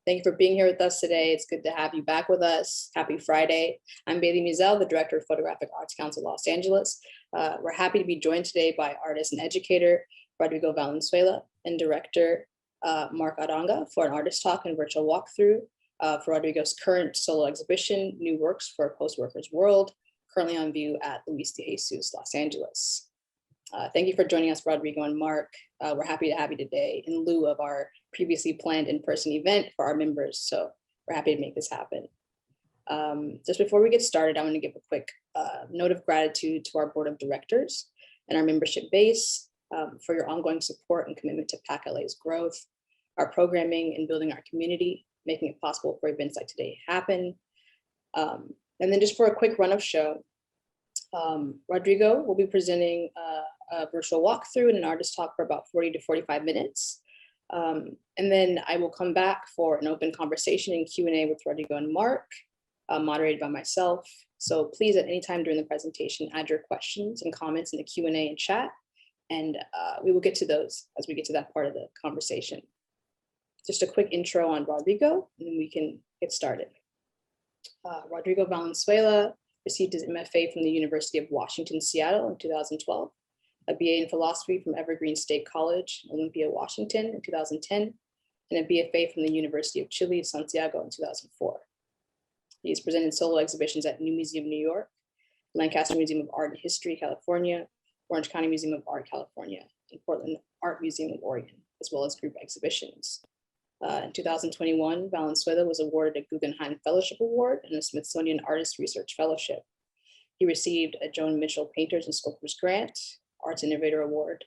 Thank you for being here with us today. It's good to have you back with us. Happy Friday. I'm Bailey Muzel, the Director of Photographic Arts Council Los Angeles. We're happy to be joined today by artist and educator Rodrigo Valenzuela and director Marc Arranaga for an artist talk and virtual walkthrough for Rodrigo's current solo exhibition, New Works for a Post-Workers World, currently on view at Luis de Jesus, Los Angeles. Thank you for joining us, Rodrigo and Marc. We're happy to have you today in lieu of our previously planned in-person event for our members. So we're happy to make this happen. Just before we get started, I want to give a quick note of gratitude to our board of directors and our membership base for your ongoing support and commitment to PAC LA's growth, our programming and building our community, making it possible for events like today happen. And then just for a quick run of show, Rodrigo will be presenting a virtual walkthrough and an artist talk for about 40 to 45 minutes. And then I will come back for an open conversation and Q&A with Rodrigo and Marc, moderated by myself. So please, at any time during the presentation, add your questions and comments in the Q&A and chat, and we will get to those as we get to that part of the conversation. Just a quick intro on Rodrigo, and then we can get started. Rodrigo Valenzuela received his MFA from the University of Washington, Seattle in 2012, a BA in philosophy from Evergreen State College, Olympia, Washington in 2010, and a BFA from the University of Chile, Santiago in 2004. He has presented solo exhibitions at New Museum, New York, Lancaster Museum of Art and History, California, Orange County Museum of Art, California, and Portland Art Museum of Oregon, as well as group exhibitions. In 2021, Valenzuela was awarded a Guggenheim Fellowship Award and a Smithsonian Artist Research Fellowship. He received a Joan Mitchell Painters and Sculptors Grant, Arts Innovator Award,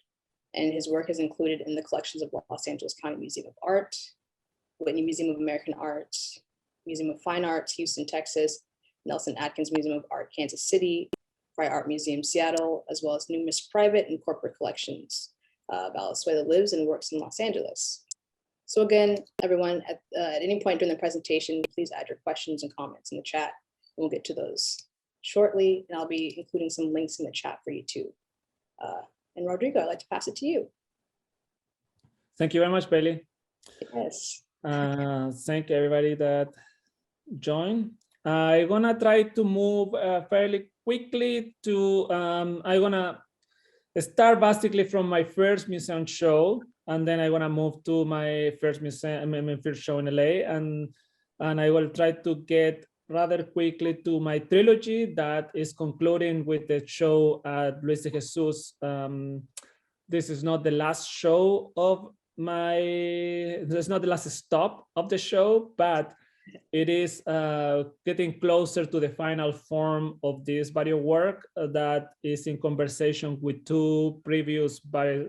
and his work is included in the collections of Los Angeles County Museum of Art, Whitney Museum of American Art, Museum of Fine Arts, Houston, Texas, Nelson Atkins Museum of Art, Kansas City, Frye Art Museum, Seattle, as well as numerous private and corporate collections. Valenzuela lives and works in Los Angeles. So again, everyone, at any point during the presentation, please add your questions and comments in the chat, and we'll get to those shortly, and I'll be including some links in the chat for you too. And Rodrigo, I'd like to pass it to you. Thank you very much, Bailey. Yes. Thank everybody that joined. I'm gonna try to move fairly quickly to, I'm gonna start basically from my first museum show, and then I'm gonna move to my first museum, my first show in LA, and I will try to get rather quickly to my trilogy that is concluding with the show at Luis de Jesus. This is not the last show of my, this is not the last stop of the show, but it is getting closer to the final form of this body of work that is in conversation with two previous bodies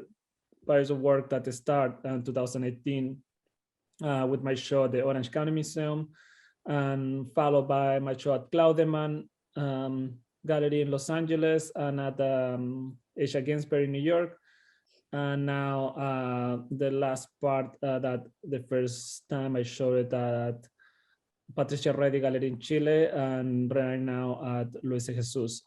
of work that start in 2018 with my show at the Orange County Museum, and followed by my show at Claudeman Gallery in Los Angeles and at Asia Ginsberg in New York. And now the last part that the first time I showed it at Patricia Reddy Gallery in Chile, and right now at Luis de Jesus.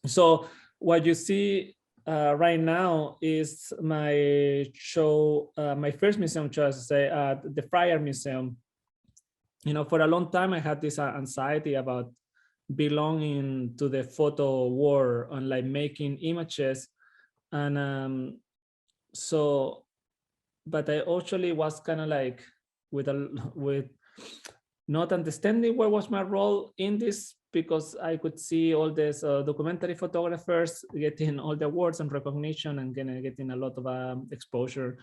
So what you see right now is my show, my first museum show, as I say, at the Frye Art Museum. You know, for a long time, I had this anxiety about belonging to the photo world and like making images. And so, but I actually was kind of like with not understanding what was my role in this, because I could see all these documentary photographers getting all the awards and recognition and getting a lot of exposure.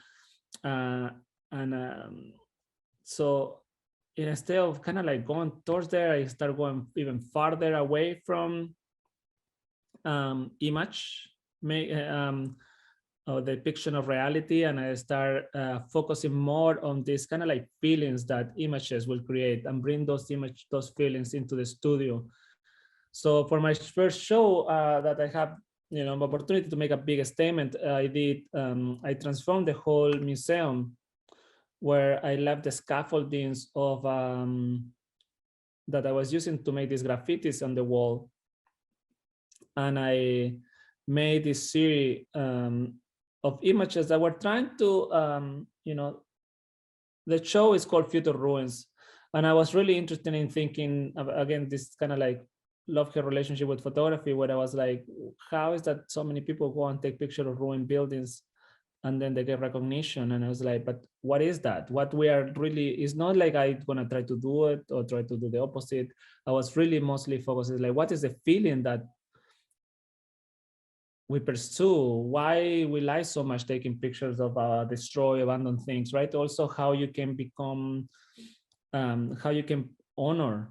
So instead of kind of like going towards there, I start going even farther away from image, or the depiction of reality, and I start focusing more on this kind of like feelings that images will create and bring those feelings into the studio. So for my first show that I have, you know, opportunity to make a big statement, I transformed the whole museum, where I left the scaffoldings of that I was using to make these graffitis on the wall, and I made this series of images that were trying to, you know, the show is called Future Ruins. And I was really interested in thinking, again, this kind of like love-hate relationship with photography, where I was like, how is that so many people go and take pictures of ruined buildings and then they get recognition? And I was like, but what is that? What we are really, it's not like I'm gonna try to do it or try to do the opposite. I was really mostly focused like, what is the feeling that we pursue? Why we like so much taking pictures of destroy, abandoned things, right? Also how you can become, how you can honor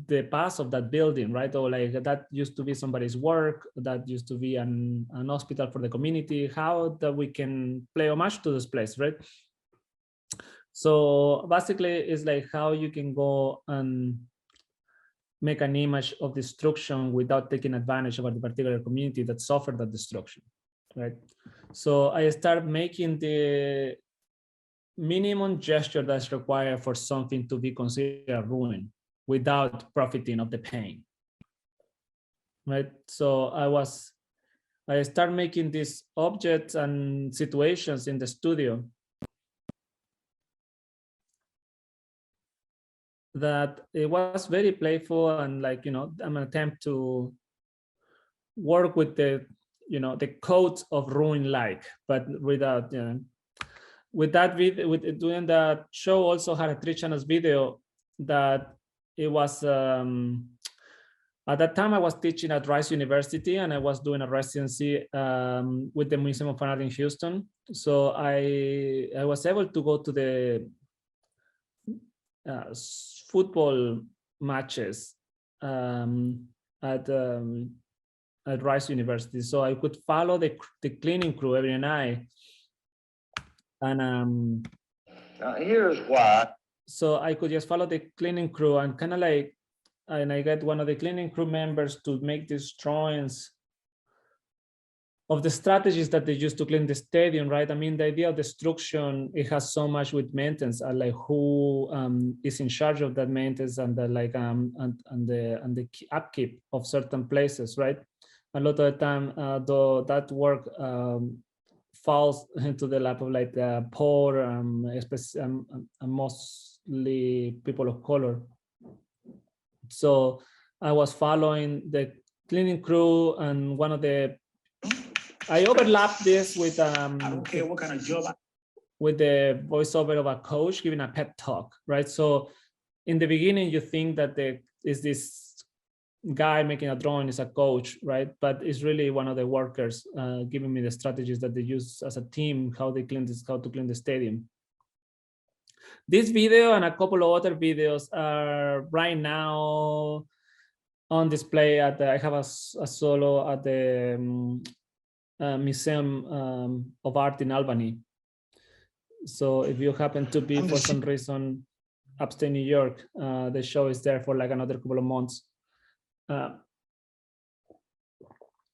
the past of that building, right? Or like that used to be somebody's work, that used to be an hospital for the community, how that we can play homage to this place, right? So basically it's like how you can go and make an image of destruction without taking advantage of a particular community that suffered that destruction, right? So I start making the minimum gesture that's required for something to be considered a ruin without profiting of the pain, right? So I start making these objects and situations in the studio that it was very playful and like, you know, I'm an attempt to work with the, you know, the codes of ruin like, but without, you know, with that video, with doing that show also had a 3 channels video that it was, at that time I was teaching at Rice University and I was doing a residency with the Museum of Fine Art in Houston. So I was able to go to the football matches at Rice University. So I could follow the cleaning crew every night. And here's why. So I could just follow the cleaning crew and kind of like, and I got one of the cleaning crew members to make these drawings of the strategies that they use to clean the stadium, right? I mean, the idea of destruction, it has so much with maintenance and like who is in charge of that maintenance and the like and the upkeep of certain places, right? A lot of the time, though that work falls into the lap of like the poor, mostly people of color. So I was following the cleaning crew, and one of the, I overlapped this with I don't care what kind of job. with the voiceover of a coach giving a pep talk, right? So in the beginning, you think that there is this guy making a drawing is a coach, right? But it's really one of the workers giving me the strategies that they use as a team, how they clean this, how to clean the stadium. This video and a couple of other videos are right now on display at the, I have a solo at the Museum of Art in Albany. So if you happen to be for some reason upstate New York, the show is there for like another couple of months. And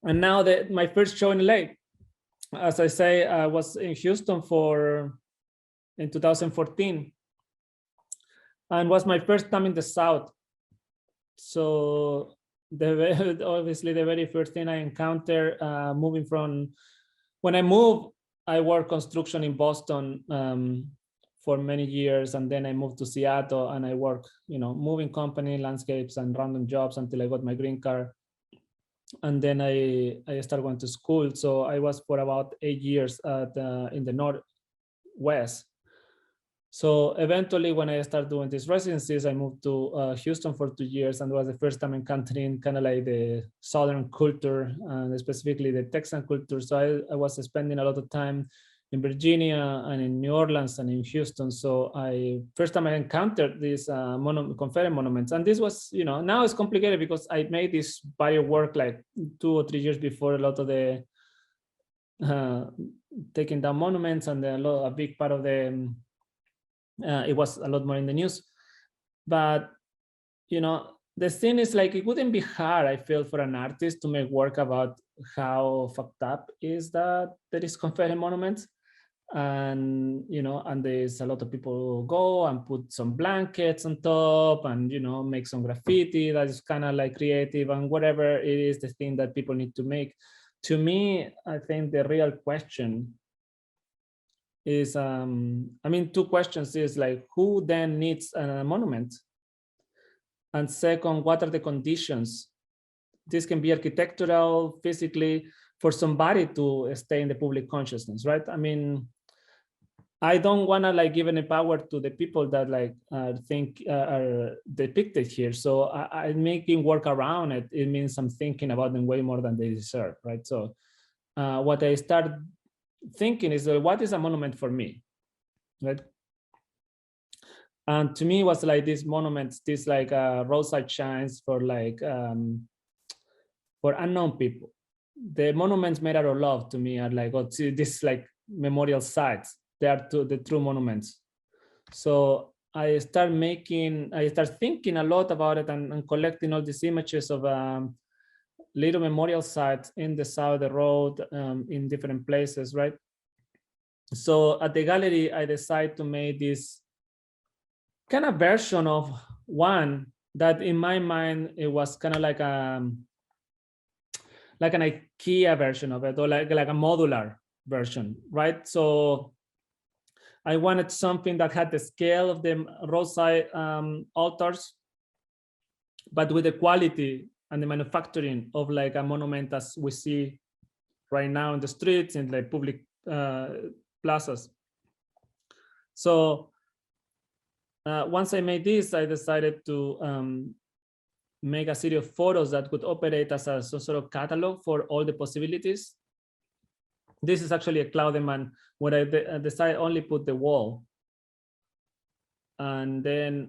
now that my first show in LA, as I say, I was in Houston in 2014, and was my first time in the South. So obviously the very first thing I encountered moving from, when I moved, I worked construction in Boston for many years, and then I moved to Seattle and I worked, you know, moving company, landscapes and random jobs until I got my green card. And then I started going to school. So I was for about 8 years in the Northwest. So eventually when I started doing these residencies, I moved to Houston for 2 years, and it was the first time encountering kind of like the Southern culture and specifically the Texan culture. So I was spending a lot of time in Virginia and in New Orleans and in Houston. So first time I encountered these Confederate monuments. And this was, you know, now it's complicated because I made this body of work like 2 or 3 years before a lot of the taking down monuments, and a big part of the, it was a lot more in the news. But, you know, the thing is like, it wouldn't be hard, I feel, for an artist to make work about how fucked up is that there is Confederate monuments. And, you know, and there's a lot of people who go and put some blankets on top and, you know, make some graffiti that is kind of like creative and whatever it is, the thing that people need to make. To me, I think the real question is, I mean, two questions is like, who then needs a monument? And second, what are the conditions? This can be architectural, physically, for somebody to stay in the public consciousness, right? I mean, I don't want to like give any power to the people that like think are depicted here. So I'm making work around it. It means I'm thinking about them way more than they deserve, right? So what I start thinking is, what is a monument for me, right? And to me, it was like these monuments, these like roadside signs for like for unknown people. The monuments made out of love to me are like, oh, this like memorial sites. They are the true monuments. So I start thinking a lot about it and collecting all these images of little memorial sites in the side of the road, in different places, right? So at the gallery, I decided to make this kind of version of one that in my mind, it was kind of like an IKEA version of it, or like a modular version, right? So I wanted something that had the scale of the roadside altars, but with the quality and the manufacturing of like a monument as we see right now in the streets and like public plazas. So once I made this, I decided to make a series of photos that could operate as some sort of catalog for all the possibilities. This is actually a Cloudeman where I decided only put the wall. And then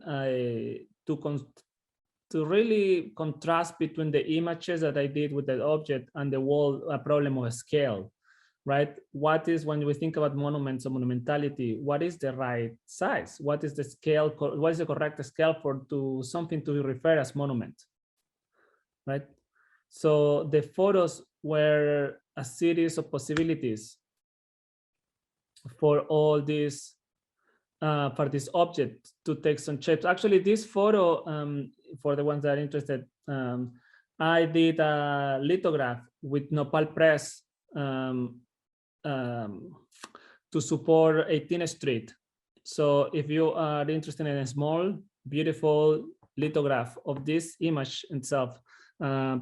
to really contrast between the images that I did with the object and the wall, a problem of scale, right? What is, when we think about monuments or monumentality, what is the right size? What is the scale? What is the correct scale for something to refer as monument, right? So the photos were a series of possibilities for all these, for this object to take some shapes. Actually, this photo, for the ones that are interested, I did a lithograph with Nopal Press to support 18th Street. So if you are interested in a small, beautiful lithograph of this image itself,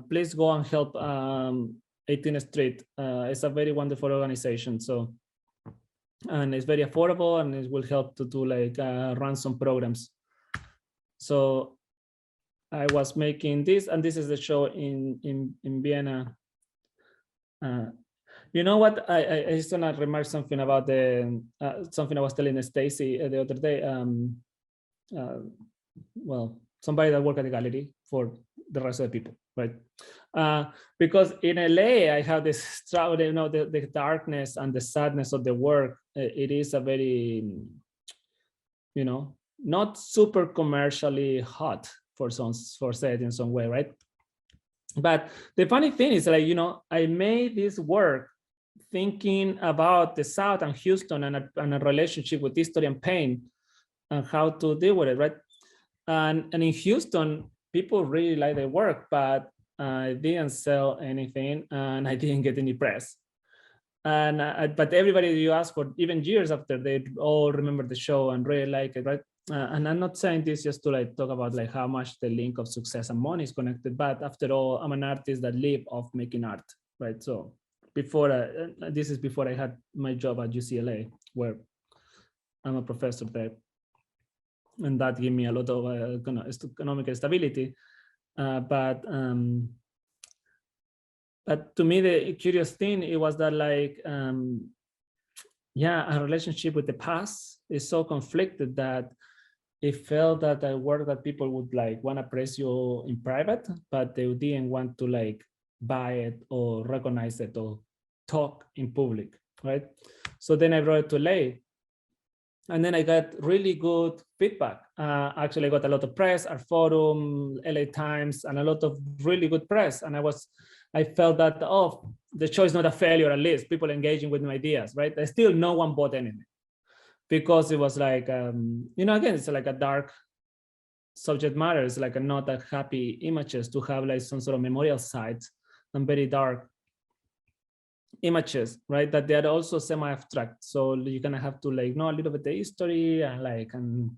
please go and help 18th Street. It's a very wonderful organization. So, and it's very affordable, and it will help to do like run some programs. So I was making this, and this is the show in Vienna. You know what? I just want to remark something about the something I was telling Stacy the other day. Well, somebody that worked at the gallery for the rest of the people, right? Because in LA, I have this struggle, you know, the darkness and the sadness of the work. It is a very, you know, not super commercially hot for say it in some way, right? But the funny thing is, like, you know, I made this work thinking about the South and Houston and a relationship with history and pain and how to deal with it, right? And in Houston, people really like the work, but I didn't sell anything and I didn't get any press. And but everybody you ask for, even years after, they all remember the show and really like it, right? And I'm not saying this just to like talk about like how much the link of success and money is connected, but after all, I'm an artist that live off making art, right? So before this is before I had my job at UCLA, where I'm a professor there, and that gave me a lot of economic stability. But to me, the curious thing, it was that like, yeah, a relationship with the past is so conflicted that it felt that I work that people would like want to praise you in private, but they didn't want to like buy it or recognize it or talk in public, right? So then I brought it to LA, and then I got really good feedback. Actually, I got a lot of press, our forum, LA Times, and a lot of really good press. And I felt that, oh, the show is not a failure, at least people engaging with my ideas, right? Still no one bought anything because it was like, you know, again, it's like a dark subject matter. It's like not a happy images to have like some sort of memorial sites and very dark. images, right? That they are also semi-abstract. So you're gonna have to like know a little bit the history and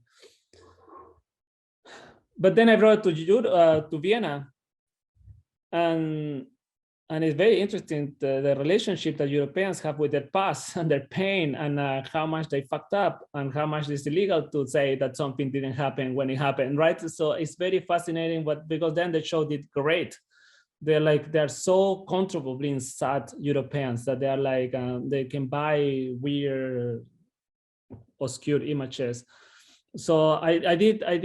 but then I brought it to Vienna, and it's very interesting the relationship that Europeans have with their past and their pain, and how much they fucked up and how much it's illegal to say that something didn't happen when it happened, right? So it's very fascinating, but because then the show did great. They're so comfortable being sad Europeans that they are like they can buy weird obscure images. So I did I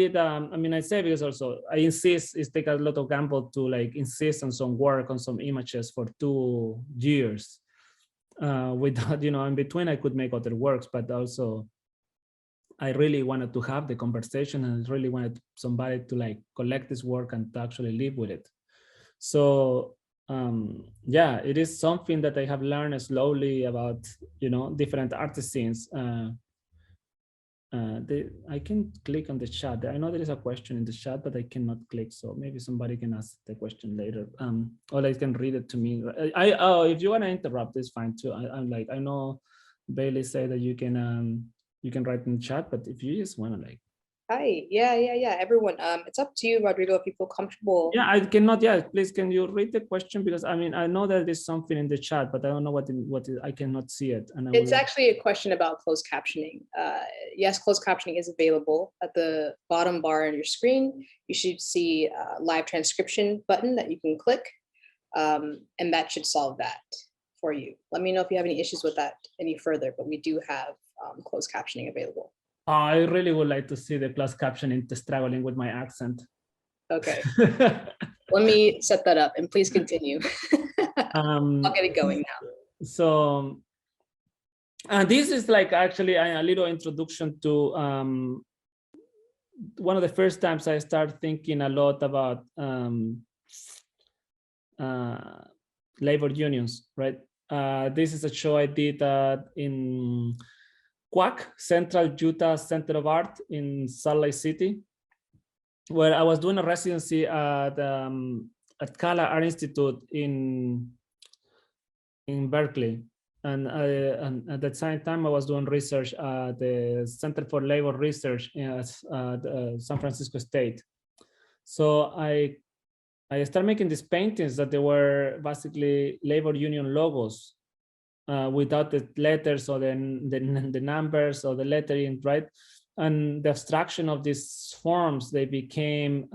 mean, I say because also I insist, it's take a lot of gamble to like insist on some work on some images for 2 years without, in between I could make other works, but also I really wanted to have the conversation and really wanted somebody to like collect this work and to actually live with it. So yeah, it is something that I have learned slowly about, different artisans. I can click on the chat. I know there is a question in the chat, but I cannot click. So maybe somebody can ask the question later. Or they can read it to me. If you want to interrupt, it's fine too. I know Bailey said that you can write in the chat, but if you just want to like. Hi, yeah, everyone. It's up to you, Rodrigo, if you feel comfortable. Yeah, I cannot. Yeah, please, can you read the question? Because I mean, I know that there's something in the chat, but I don't know what I cannot see it. And it's actually a question about closed captioning. Yes, closed captioning is available. At the bottom bar on your screen, you should see a live transcription button that you can click, and that should solve that for you. Let me know if you have any issues with that any further, but we do have closed captioning available. I really would like to see the closed captioning struggling with my accent. Okay. Let me set that up and please continue. I'll get it going now. So, and this is like actually a little introduction to one of the first times I started thinking a lot about labor unions, right? This is a show I did in QUAC, Central Utah Center of Art in Salt Lake City, where I was doing a residency at Kala Art Institute in Berkeley. And at the same time, I was doing research at the Center for Labor Research at San Francisco State. So I started making these paintings that they were basically labor union logos without the letters or the numbers or the lettering, right? And the abstraction of these forms, they became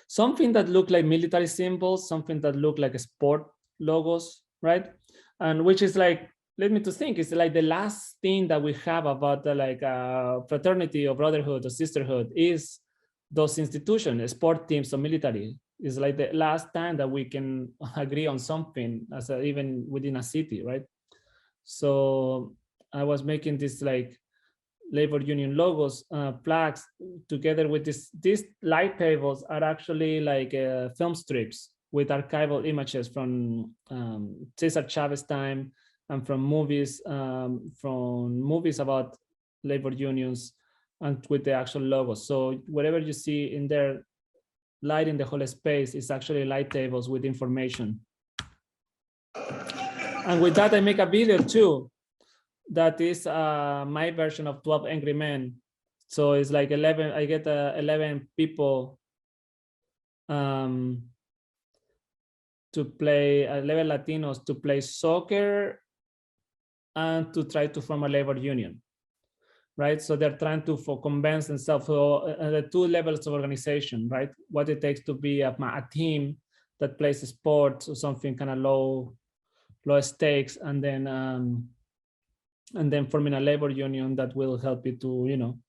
something that looked like military symbols, something that looked like sport logos, right? And which is like, let me to think, it's like the last thing that we have about the like fraternity or brotherhood or sisterhood is those institutions, sport teams or military. Is like the last time that we can agree on something as even within a city, right? So I was making this like labor union logos, flags, together with these light tables are actually like film strips with archival images from Cesar Chavez time and from movies about labor unions and with the actual logos. So whatever you see in there, lighting the whole space is actually light tables with information. And with that, I make a video too. That is my version of 12 Angry Men. So it's like 11, I get 11 people to play, 11 Latinos to play soccer and to try to form a labor union, right? So they're trying to convince themselves the 2 levels of organization, right? What it takes to be a team that plays sports or something kind of low stakes, and then forming a labor union that will help you to,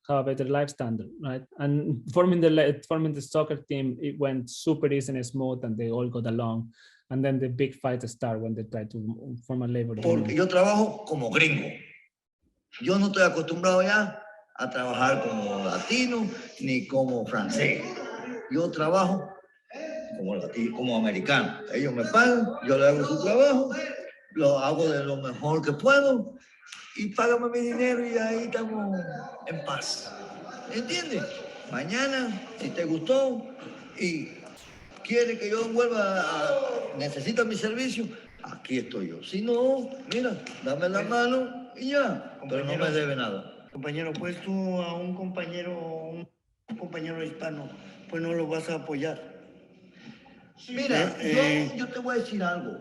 have a better life standard, right? And forming the soccer team, it went super easy and smooth, and they all got along. And then the big fight started when they tried to form a labor union. Porque yo trabajo como gringo. Yo no estoy acostumbrado ya a trabajar como latino ni como francés. Yo trabajo como americano. Ellos me pagan, yo le hago su trabajo, lo hago de lo mejor que puedo y págame mi dinero y ahí estamos en paz. ¿Entiendes? Mañana, si te gustó y quiere que yo vuelva, necesita mi servicio, aquí estoy yo. Si no, mira, dame la mano y ya, pero no me debe nada. Compañero, pues tú a un compañero hispano, pues no lo vas a apoyar. Mira, yo te voy a decir algo,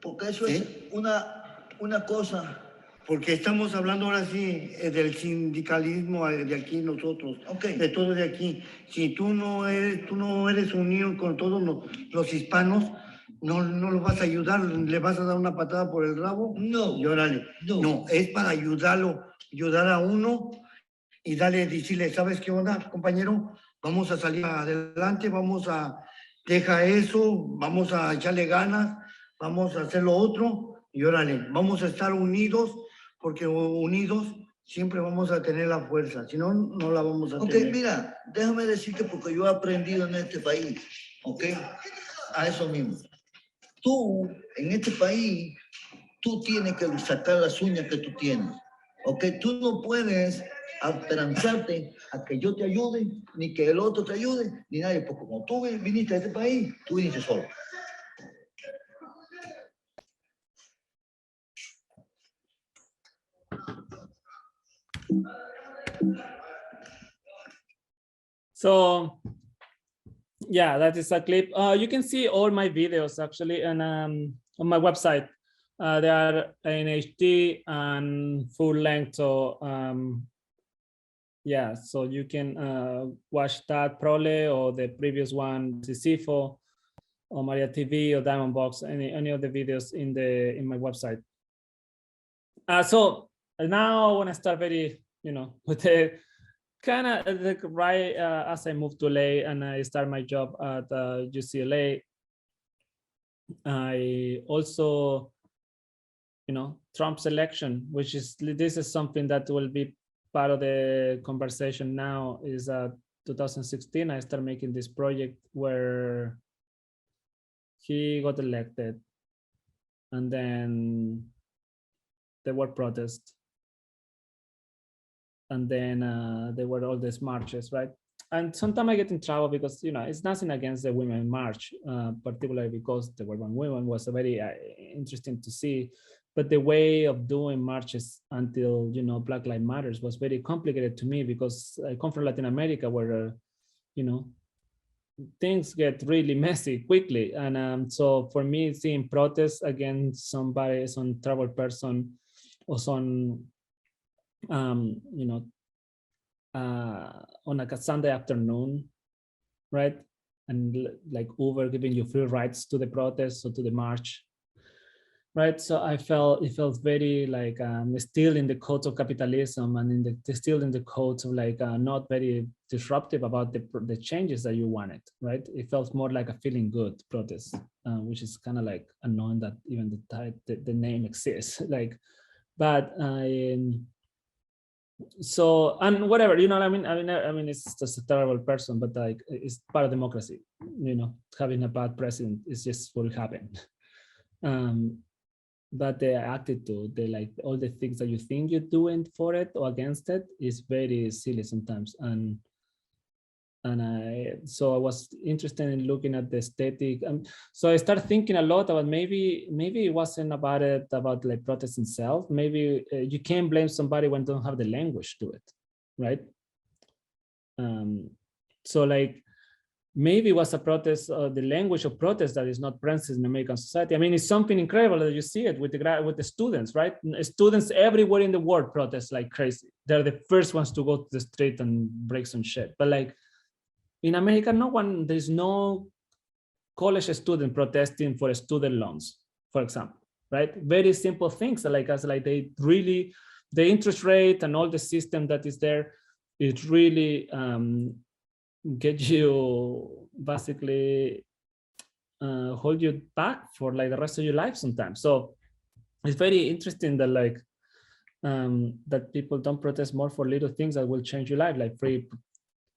porque eso es una cosa. Porque estamos hablando ahora sí del sindicalismo de aquí nosotros, de todo de aquí. Si tú no eres unido con todos los hispanos, no lo vas a ayudar, le vas a dar una patada por el rabo. No. Y órale. No, es para ayudar a uno y decirle, ¿sabes qué onda, compañero? Vamos a salir adelante, deja eso, vamos a echarle ganas, vamos a hacer lo otro y órale, vamos a estar unidos, porque unidos siempre vamos a tener la fuerza, si no, no la vamos a tener. Ok, mira, déjame decirte porque yo he aprendido en este país, ok, a eso mismo. Tú, en este país, tú tienes que sacar las uñas que tú tienes, ok, tú no puedes esperanzarte a que yo te ayude, ni que el otro te ayude, ni nadie, porque como tú viniste a este país, tú viniste solo. So yeah, that is a clip. You can see all my videos actually and on my website. They are in HD and full length. So yeah, so you can watch that probably, or the previous one, Sisifo, or Maria TV, or Diamond Box, any of the videos in my website. So now I want to start very, with the kind of right as I moved to LA and I start my job at UCLA. I also, Trump's election, this is something that will be part of the conversation now. Is 2016 I started making this project where he got elected, and then there were protests, and then there were all these marches, right? And sometimes I get in trouble because it's nothing against the women march, particularly because the women was very interesting to see, but the way of doing marches until Black Lives Matters was very complicated to me, because I come from Latin America where things get really messy quickly, and so for me, seeing protests against somebody, some troubled person, or some on a Sunday afternoon, right? And like Uber giving you free rides to the protest or to the march, right? So it felt very like still in the codes of capitalism, and still in the codes of like not very disruptive about the changes that you wanted, right? It felt more like a feeling good protest, which is kind of like annoying that even the name exists, like, but so, and whatever, what I mean? I mean, it's just a terrible person, but like, it's part of democracy. Having a bad president is just what happened. But the attitude, like all the things that you think you're doing for it or against it, is very silly sometimes. So I was interested in looking at the aesthetic. So I started thinking a lot about maybe it wasn't about like protest itself. Maybe you can't blame somebody when they don't have the language to it, right? So like maybe it was a protest, the language of protest that is not present in American society. I mean, it's something incredible that you see it with the students, right? Students everywhere in the world protest like crazy. They're the first ones to go to the street and break some shit. But like, in America, there's no college student protesting for student loans, for example, right? Very simple things like the interest rate and all the system that is there, it really gets you basically hold you back for like the rest of your life sometimes. So it's very interesting that like that people don't protest more for little things that will change your life, like free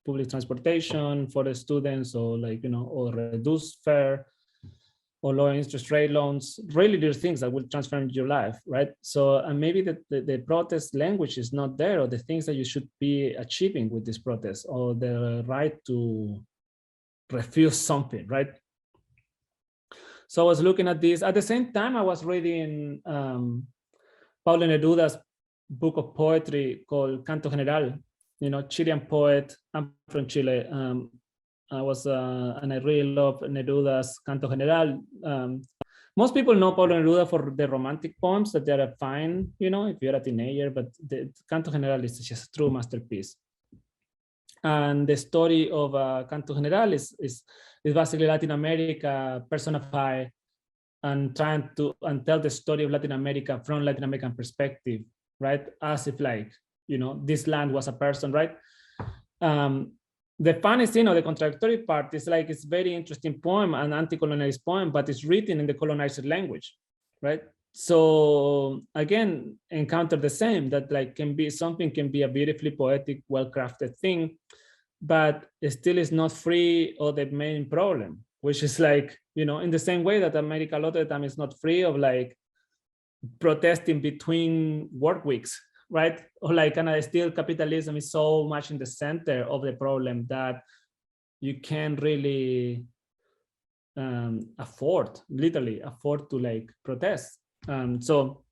public transportation for the students, or like, or reduced fare, or low interest rate loans, really little things that will transform your life, right? So, and maybe the protest language is not there, or the things that you should be achieving with this protest, or the right to refuse something, right? So I was looking at this. At the same time, I was reading Pablo Neruda's book of poetry called Canto General, you know, Chilean poet. I'm from Chile. And I really love Neruda's Canto General. Most people know Pablo Neruda for the romantic poems that they are fine, you know, if you're a teenager, but the Canto General is just a true masterpiece. And the story of Canto General is basically Latin America personified and trying to tell the story of Latin America from Latin American perspective, right? As if like, you know, this land was a person, right? The funny thing or the contradictory part is like, it's very interesting poem, an anti-colonialist poem, but it's written in the colonizer language, right? So again, encounter the same, that like something can be a beautifully poetic, well-crafted thing, but it still is not free of the main problem, which is like, you know, in the same way that America a lot of the time is not free of like protesting between work weeks, right? Or like kind of still capitalism is so much in the center of the problem that you can't really literally afford to like protest. So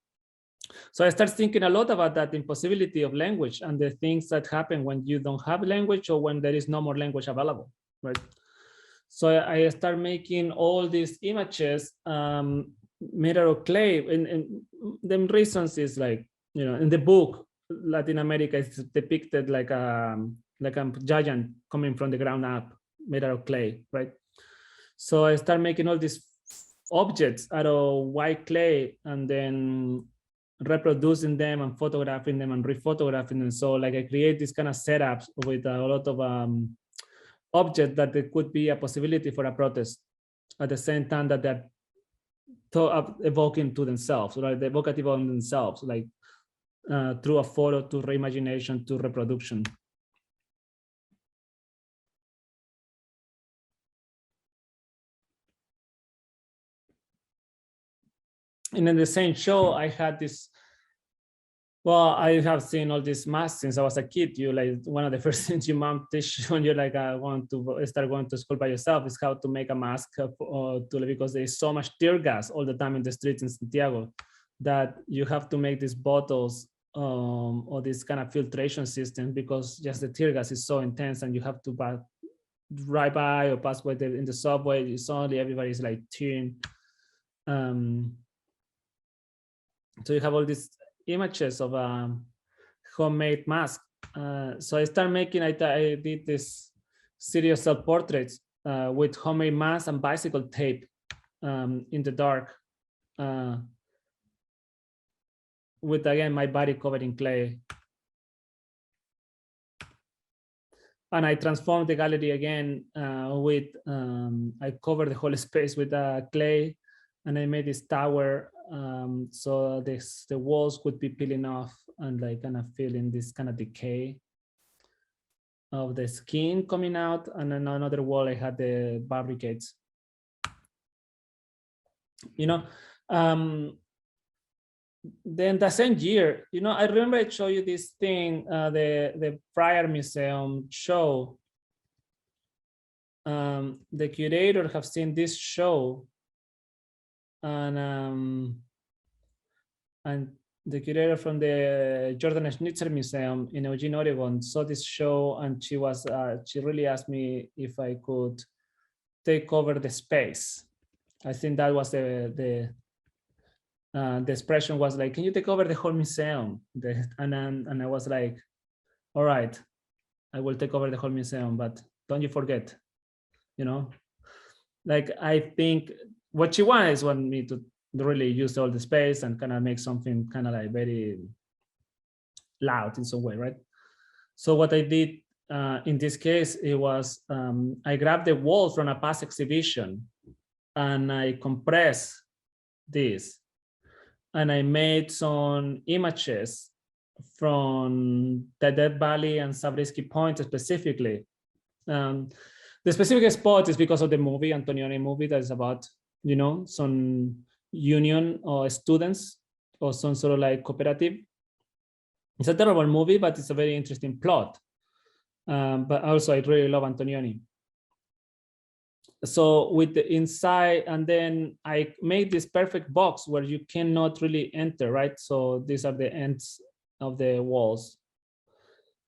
I started thinking a lot about that impossibility of language and the things that happen when you don't have language or when there is no more language available, right? So I start making all these images made out of clay, and the reasons is like, you know, in the book, Latin America is depicted like a giant coming from the ground up, made out of clay, right? So I start making all these objects out of white clay and then reproducing them and photographing them and rephotographing them. So like I create this kind of setups with a lot of objects that there could be a possibility for a protest at the same time that they're evoking to themselves, right? They're evocative on themselves, like through a photo, to reimagination, to reproduction. And in the same show, I had this, well, I have seen all these masks since I was a kid. You like, one of the first things your mom teaches when you're like, I want to start going to school by yourself is how to make a mask because there's so much tear gas all the time in the streets in Santiago that you have to make these bottles or this kind of filtration system because just the tear gas is so intense and you have to right by or pass by in the subway. Suddenly everybody's like tearing. So you have all these images of homemade mask. So I started making, I did this series of self-portraits with homemade mask and bicycle tape in the dark with, again, my body covered in clay. And I transformed the gallery again with, I covered the whole space with clay, and I made this tower so the walls could be peeling off and like kind of feeling this kind of decay of the skin coming out. And then on another wall, I had the barricades. You know, then the same year, you know, I remember I showed you this thing, the Friar Museum show. The curator have seen this show, and the curator from the Jordan Schnitzer Museum in Eugene, Oregon, saw this show, and she really asked me if I could take over the space. I think that was the expression was like, can you take over the whole museum? And I was like, all right, I will take over the whole museum, but don't you forget, you know, like I think what she wants me to really use all the space and kind of make something kind of like very loud in some way, right? So what I did in this case, it was I grabbed the wall from a past exhibition and I compressed this, and I made some images from the Death Valley and Zabriskie Point specifically. The specific spot is because of the movie, Antonioni movie, that is about, you know, some union or students or some sort of like cooperative. It's a terrible movie, but it's a very interesting plot. But also I really love Antonioni. So with the inside, and then I made this perfect box where you cannot really enter, right? So these are the ends of the walls.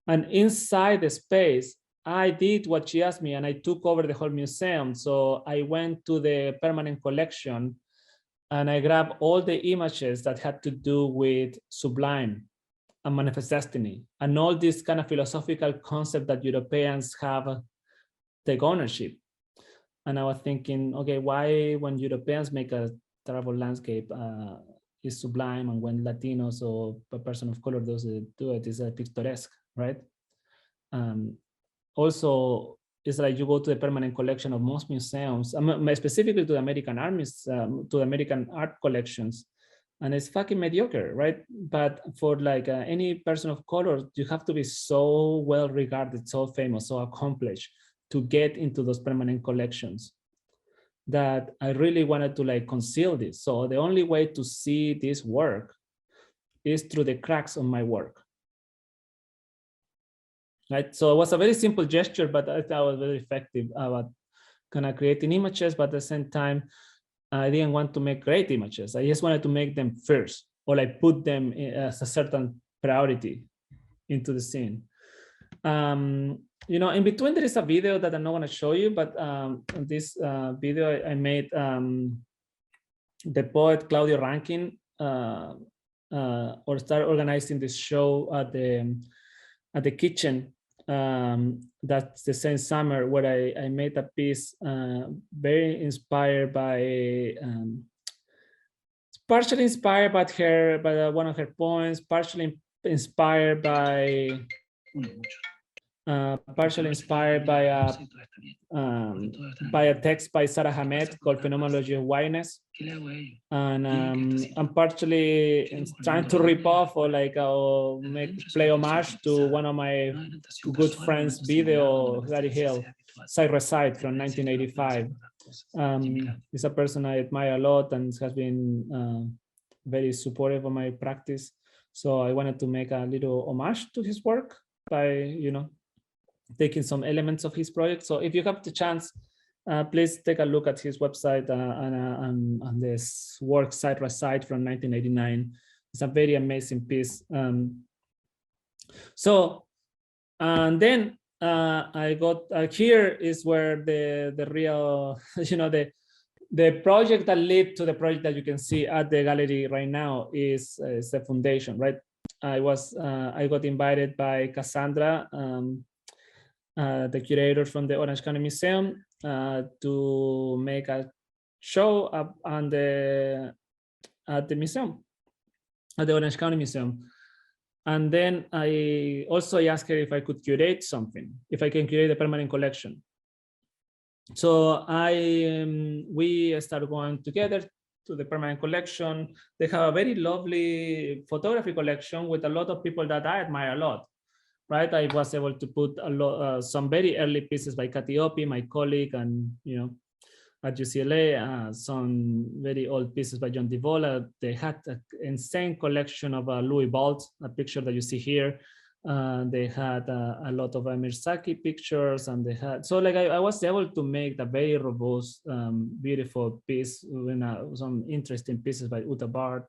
And inside the space, I did what she asked me, and I took over the whole museum. So I went to the permanent collection and I grabbed all the images that had to do with sublime and manifest destiny and all these kind of philosophical concepts that Europeans have take ownership. And I was thinking, okay, why when Europeans make a terrible landscape is sublime, and when Latinos or a person of color does it, do it is picturesque, right? Also, it's like you go to the permanent collection of most museums, specifically to the American armies, to the American art collections, and it's fucking mediocre, right? But for like any person of color, you have to be so well regarded, so famous, so accomplished to get into those permanent collections that I really wanted to like conceal this. So the only way to see this work is through the cracks on my work. Right, so it was a very simple gesture, but I thought it was very effective about kind of creating images, but at the same time, I didn't want to make great images. I just wanted to make them first, or like put them as a certain priority into the scene. You know, in between there is a video that I'm not going to show you, but this video I made the poet Claudio Rankin or start organizing this show at the kitchen. That's the same summer where I made a piece very inspired by partially inspired by her, by one of her poems, partially inspired by a text by Sarah Hamed called Phenomenology of Whiteness. And I'm partially trying to rip off or like play homage to one of my good friends' video, Gary Hill, Side by Side from 1985. He's a person I admire a lot and has been very supportive of my practice. So I wanted to make a little homage to his work by, you know, taking some elements of his project. So if you have the chance, please take a look at his website and this work Side by Side from 1989. It's a very amazing piece. And then I got here is where the real, you know, the project that led to the project that you can see at the gallery right now is the foundation, right? I got invited by Cassandra, the curator from the Orange County Museum, to make a show up at the museum, at the Orange County Museum. And then I also asked her if I could curate something, if I can curate a permanent collection. So we started going together to the permanent collection. They have a very lovely photography collection with a lot of people that I admire a lot. Right, I was able to put a lot, some very early pieces by Catiopi, my colleague, and you know, at UCLA, some very old pieces by John Divola. They had an insane collection of Louis Bolt, a picture that you see here. They had a lot of Amir Saki pictures, and they had like I was able to make a very robust, beautiful piece with some interesting pieces by Uta Bard.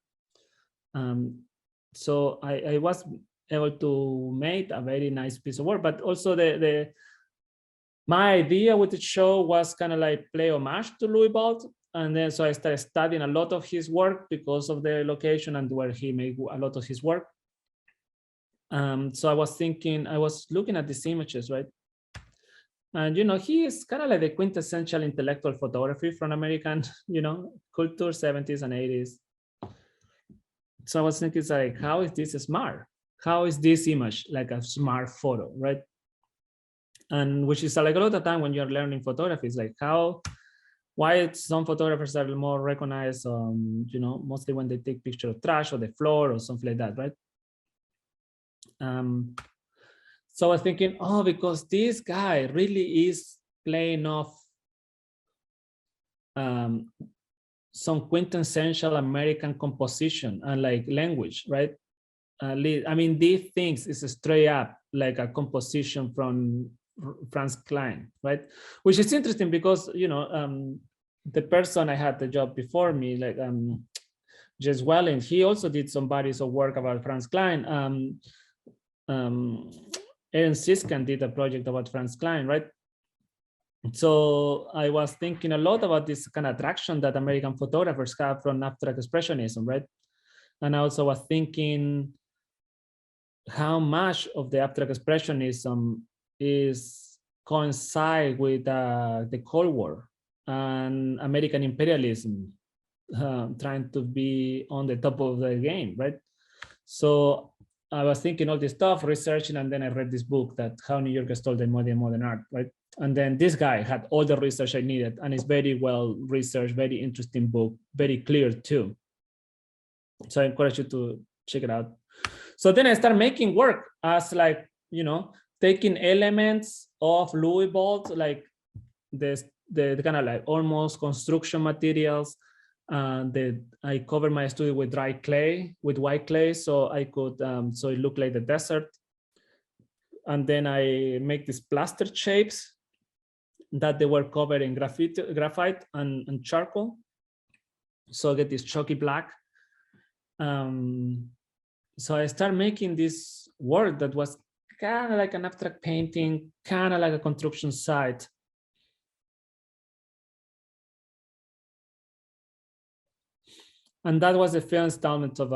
So I was able to make a very nice piece of work, but also my idea with the show was kind of like play homage to Louis Bolt, and then so I started studying a lot of his work because of the location and where he made a lot of his work. So I was looking at these images, right? And you know, he is kind of like the quintessential intellectual photography from American, you know, culture, 70s and 80s. So I was thinking, it's like, how is this smart? How is this image like a smart photo, right? And which is like a lot of time when you're learning photography, it's like why some photographers are more recognized, you know, mostly when they take picture of trash or the floor or something like that, right? So I was thinking, oh, because this guy really is playing off some quintessential American composition and like language, right? I mean, these things is straight up like a composition from Franz Klein, right? Which is interesting because, you know, the person I had the job before me, like Jess Welling, he also did some bodies of work about Franz Klein. Aaron Siskan did a project about Franz Klein, right? So I was thinking a lot about this kind of attraction that American photographers have from abstract expressionism, right? And I also was thinking how much of the abstract expressionism is coincide with the Cold War and American imperialism, trying to be on the top of the game, right? So I was thinking all this stuff, researching, and then I read this book that How New York Stole the Modern Art, right? And then this guy had all the research I needed, and it's very well researched, very interesting book, very clear too. So I encourage you to check it out. So then I start making work as like, you know, taking elements of Louisville, like the kind of like almost construction materials. I cover my studio with dry clay, with white clay, so I could, so it looked like the desert. And then I make these plastered shapes that they were covered in graphite and charcoal. So I get this chalky black. So I start making this work that was kind of like an abstract painting, kind of like a construction site. And that was the first installment of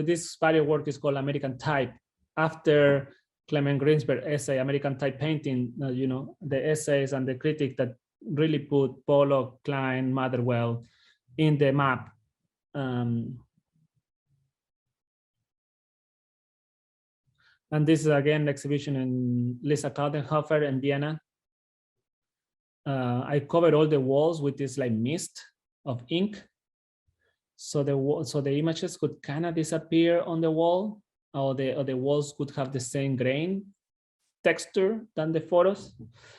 this body of work is called American Type. After Clement Greenberg essay, American Type Painting, you know, the essays and the critique that really put Pollock, Klein, Motherwell in the map. And this is again the exhibition in Lisa Kautenhofer in Vienna. I covered all the walls with this like mist of ink. So the images could kind of disappear on the wall, or the walls could have the same grain texture than the photos.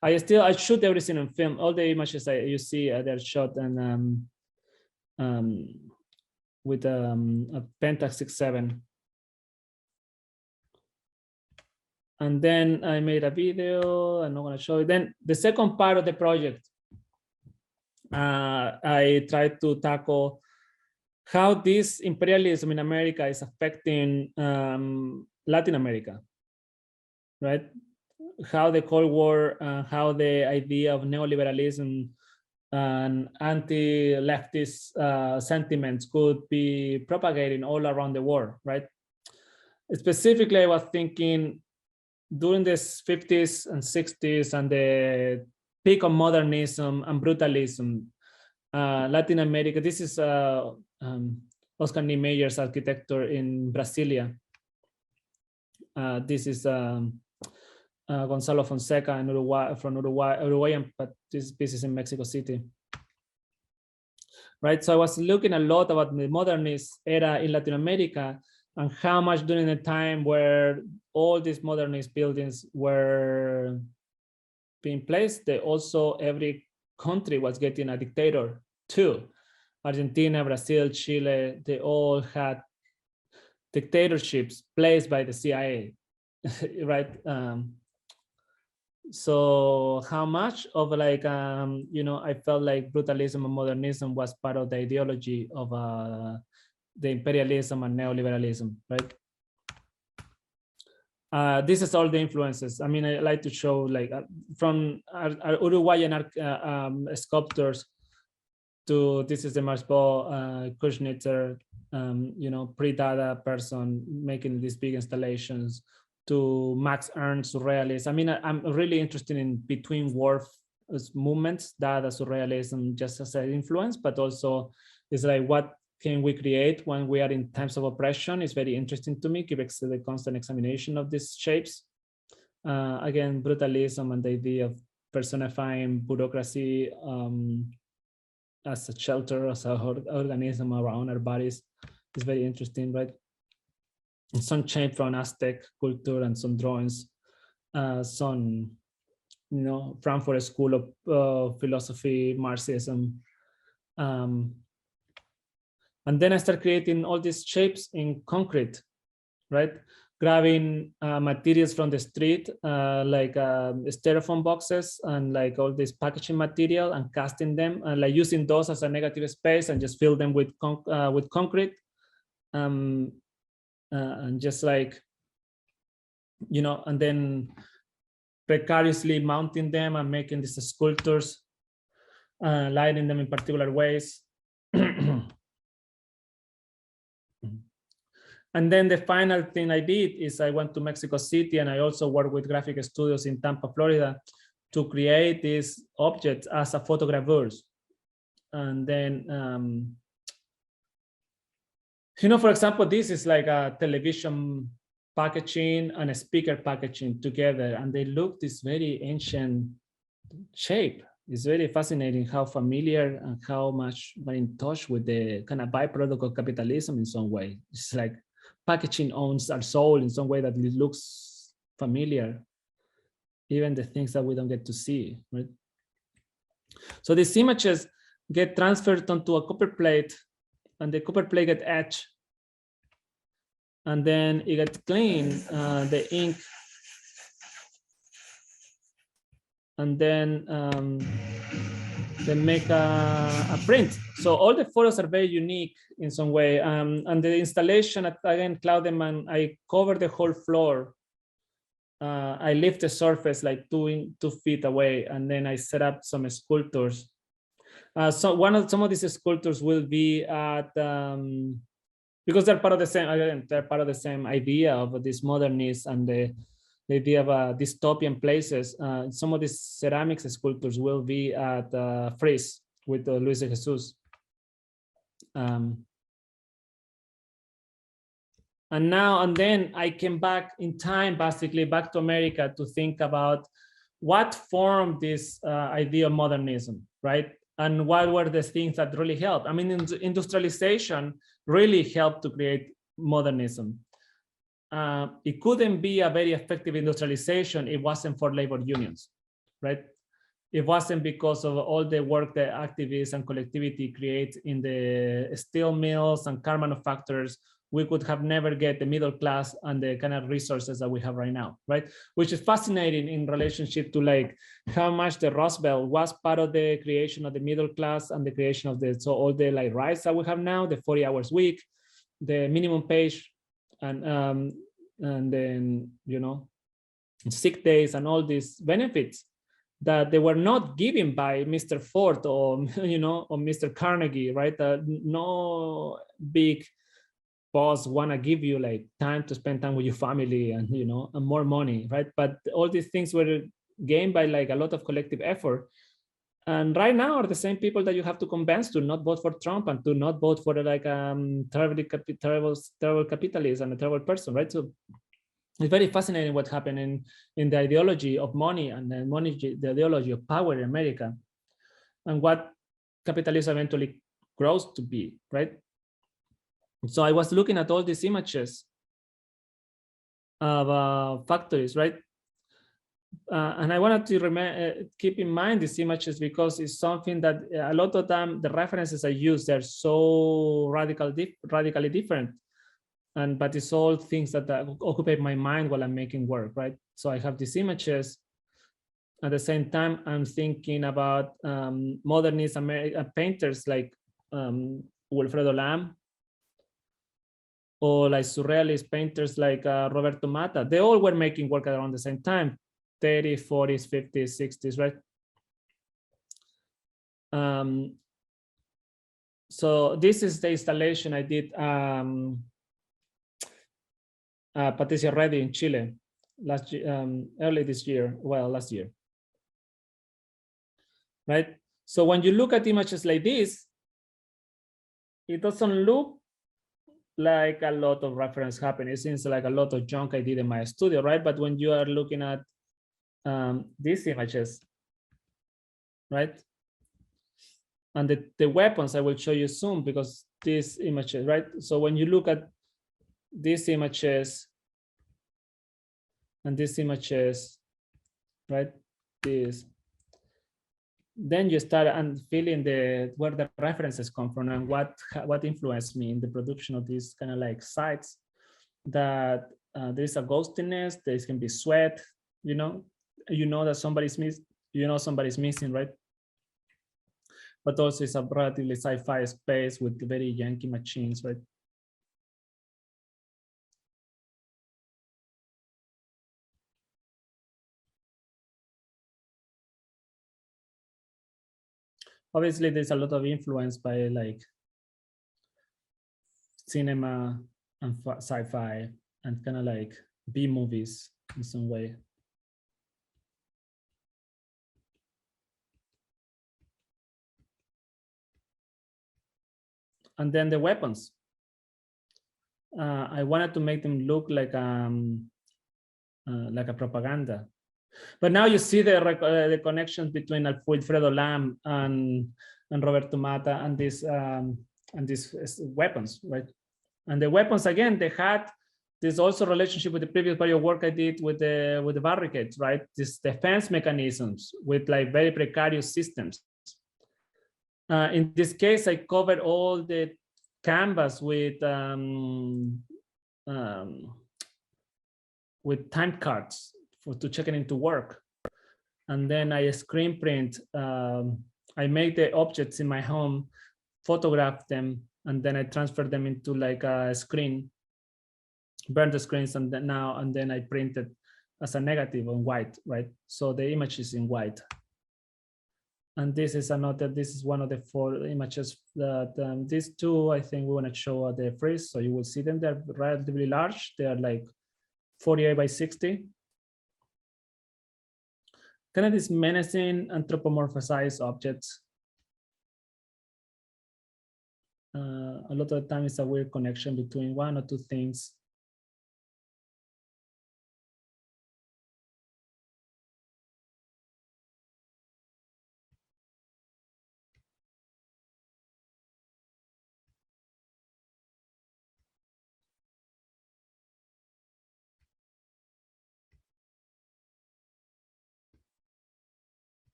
I shoot everything on film. All the images you see they're shot and with a Pentax 6.7. And then I made a video. I'm not going to show it. Then the second part of the project, I tried to tackle how this imperialism in America is affecting Latin America, right? How the Cold War, how the idea of neoliberalism and anti-leftist sentiments could be propagating all around the world, right? Specifically, I was thinking during the 50s and 60s and the peak of modernism and brutalism, Latin America, this is Oscar Niemeyer's architecture in Brasilia. This is Gonzalo Fonseca in Uruguay, from Uruguayan, but this piece is in Mexico City. Right, so I was looking a lot about the modernist era in Latin America and how much during the time where all these modernist buildings were being placed, every country was getting a dictator too. Argentina, Brazil, Chile, they all had dictatorships placed by the CIA, right? So how much of like, you know, I felt like brutalism and modernism was part of the ideology of the imperialism and neoliberalism, right? This is all the influences. I mean, I like to show like from our Uruguayan sculptors to this is the Marsbo Kuznetser, you know, pre-Dada person making these big installations, to Max Ernst surrealists. I mean, I'm really interested in between war movements, Dada, surrealism, just as an influence, but also it's like what can we create when we are in times of oppression is very interesting to me, given the constant examination of these shapes. Again, brutalism and the idea of personifying bureaucracy as a shelter, as an organism around our bodies is very interesting, right? And some shape from Aztec culture and some drawings, some, you know, Frankfurt School of Philosophy, Marxism. And then I start creating all these shapes in concrete, right? grabbing materials from the street, like styrofoam boxes and like all this packaging material and casting them and like using those as a negative space and just fill them with concrete. And just like, you know, and then precariously mounting them and making these sculptures, lighting them in particular ways. And then the final thing I did is I went to Mexico City, and I also worked with graphic studios in Tampa, Florida, to create these objects as a photographers. And then, you know, for example, this is like a television packaging and a speaker packaging together, and they look this very ancient shape. It's very fascinating how familiar and how much we're in touch with the kind of byproduct of capitalism in some way. It's like packaging owns our soul in some way that it looks familiar, even the things that we don't get to see, right? So these images get transferred onto a copper plate, and the copper plate get etched, and then it gets cleaned, the ink, and then they make a print. So all the photos are very unique in some way. And the installation, again, Cloudman, I cover the whole floor. I lift the surface like 2 feet away, and then I set up some sculptures. So some of these sculptures will be at, because they're part of the same, again, they're part of the same idea of this modernist and the idea of dystopian places. Some of these ceramics sculptures will be at Frieze with Luis de Jesus. And then I came back in time, basically back to America, to think about what formed this idea of modernism, right? And what were the things that really helped? I mean, industrialization really helped to create modernism. It couldn't be a very effective industrialization if it wasn't for labor unions, right? It wasn't because of all the work that activists and collectivity create in the steel mills and car manufacturers. We could have never get the middle class and the kind of resources that we have right now, right? Which is fascinating in relationship to like how much the Rust Belt was part of the creation of the middle class and the creation of so all the like rights that we have now, the 40 hours week, the minimum page, and then, you know, sick days and all these benefits that they were not given by Mr. Ford or, you know, or Mr. Carnegie, right? No big boss want to give you like time to spend time with your family and, you know, and more money, right? But all these things were gained by like a lot of collective effort. And right now are the same people that you have to convince to not vote for Trump and to not vote for like terrible capitalist and a terrible person, right? So it's very fascinating what happened in the ideology of money and the ideology of power in America, and what capitalism eventually grows to be, right? So I was looking at all these images of factories, right? And I wanted to keep in mind these images because it's something that a lot of them, the references I use, they're so radically different. But it's all things that occupy my mind while I'm making work, right? So I have these images. At the same time, I'm thinking about modernist painters like Wilfredo Lam, or like surrealist painters like Roberto Mata. They all were making work around the same time, 30s, 40s, 50s, 60s, right? So this is the installation I did Patricia Reddy in Chile last early this year, well, last year, right? So when you look at images like this, it doesn't look like a lot of reference happening. It seems like a lot of junk I did in my studio, right? But when you are looking at these images, right? And the weapons, I will show you soon because these images, right? So when you look at these images and these images, right? This, then you start feeling where the references come from and what influenced me in the production of these kind of like sites that there's a ghostiness, there can be sweat, you know that somebody's missing, somebody's missing, right? But also it's a relatively sci-fi space with very Yankee machines, right? Obviously, there's a lot of influence by like cinema and sci-fi and kind of like B movies in some way. And then the weapons. I wanted to make them look like a propaganda. But now you see the connections between Wilfredo Lam and Roberto Mata and these weapons, right? And the weapons, again, they had this also relationship with the previous body of work I did with the barricades, right? These defense mechanisms with like very precarious systems. In this case, I covered all the canvas with time cards to check it into work. And then I screen print, I make the objects in my home, photograph them, and then I transfer them into like a screen, burn the screens, and then I print it as a negative on white, right? So the image is in white. And this is one of the 4 images that these 2, I think we want to show at the freeze. So you will see them, they're relatively large. They are like 48 by 60. Kind of these menacing anthropomorphized objects. A lot of the time it's a weird connection between 1 or 2 things.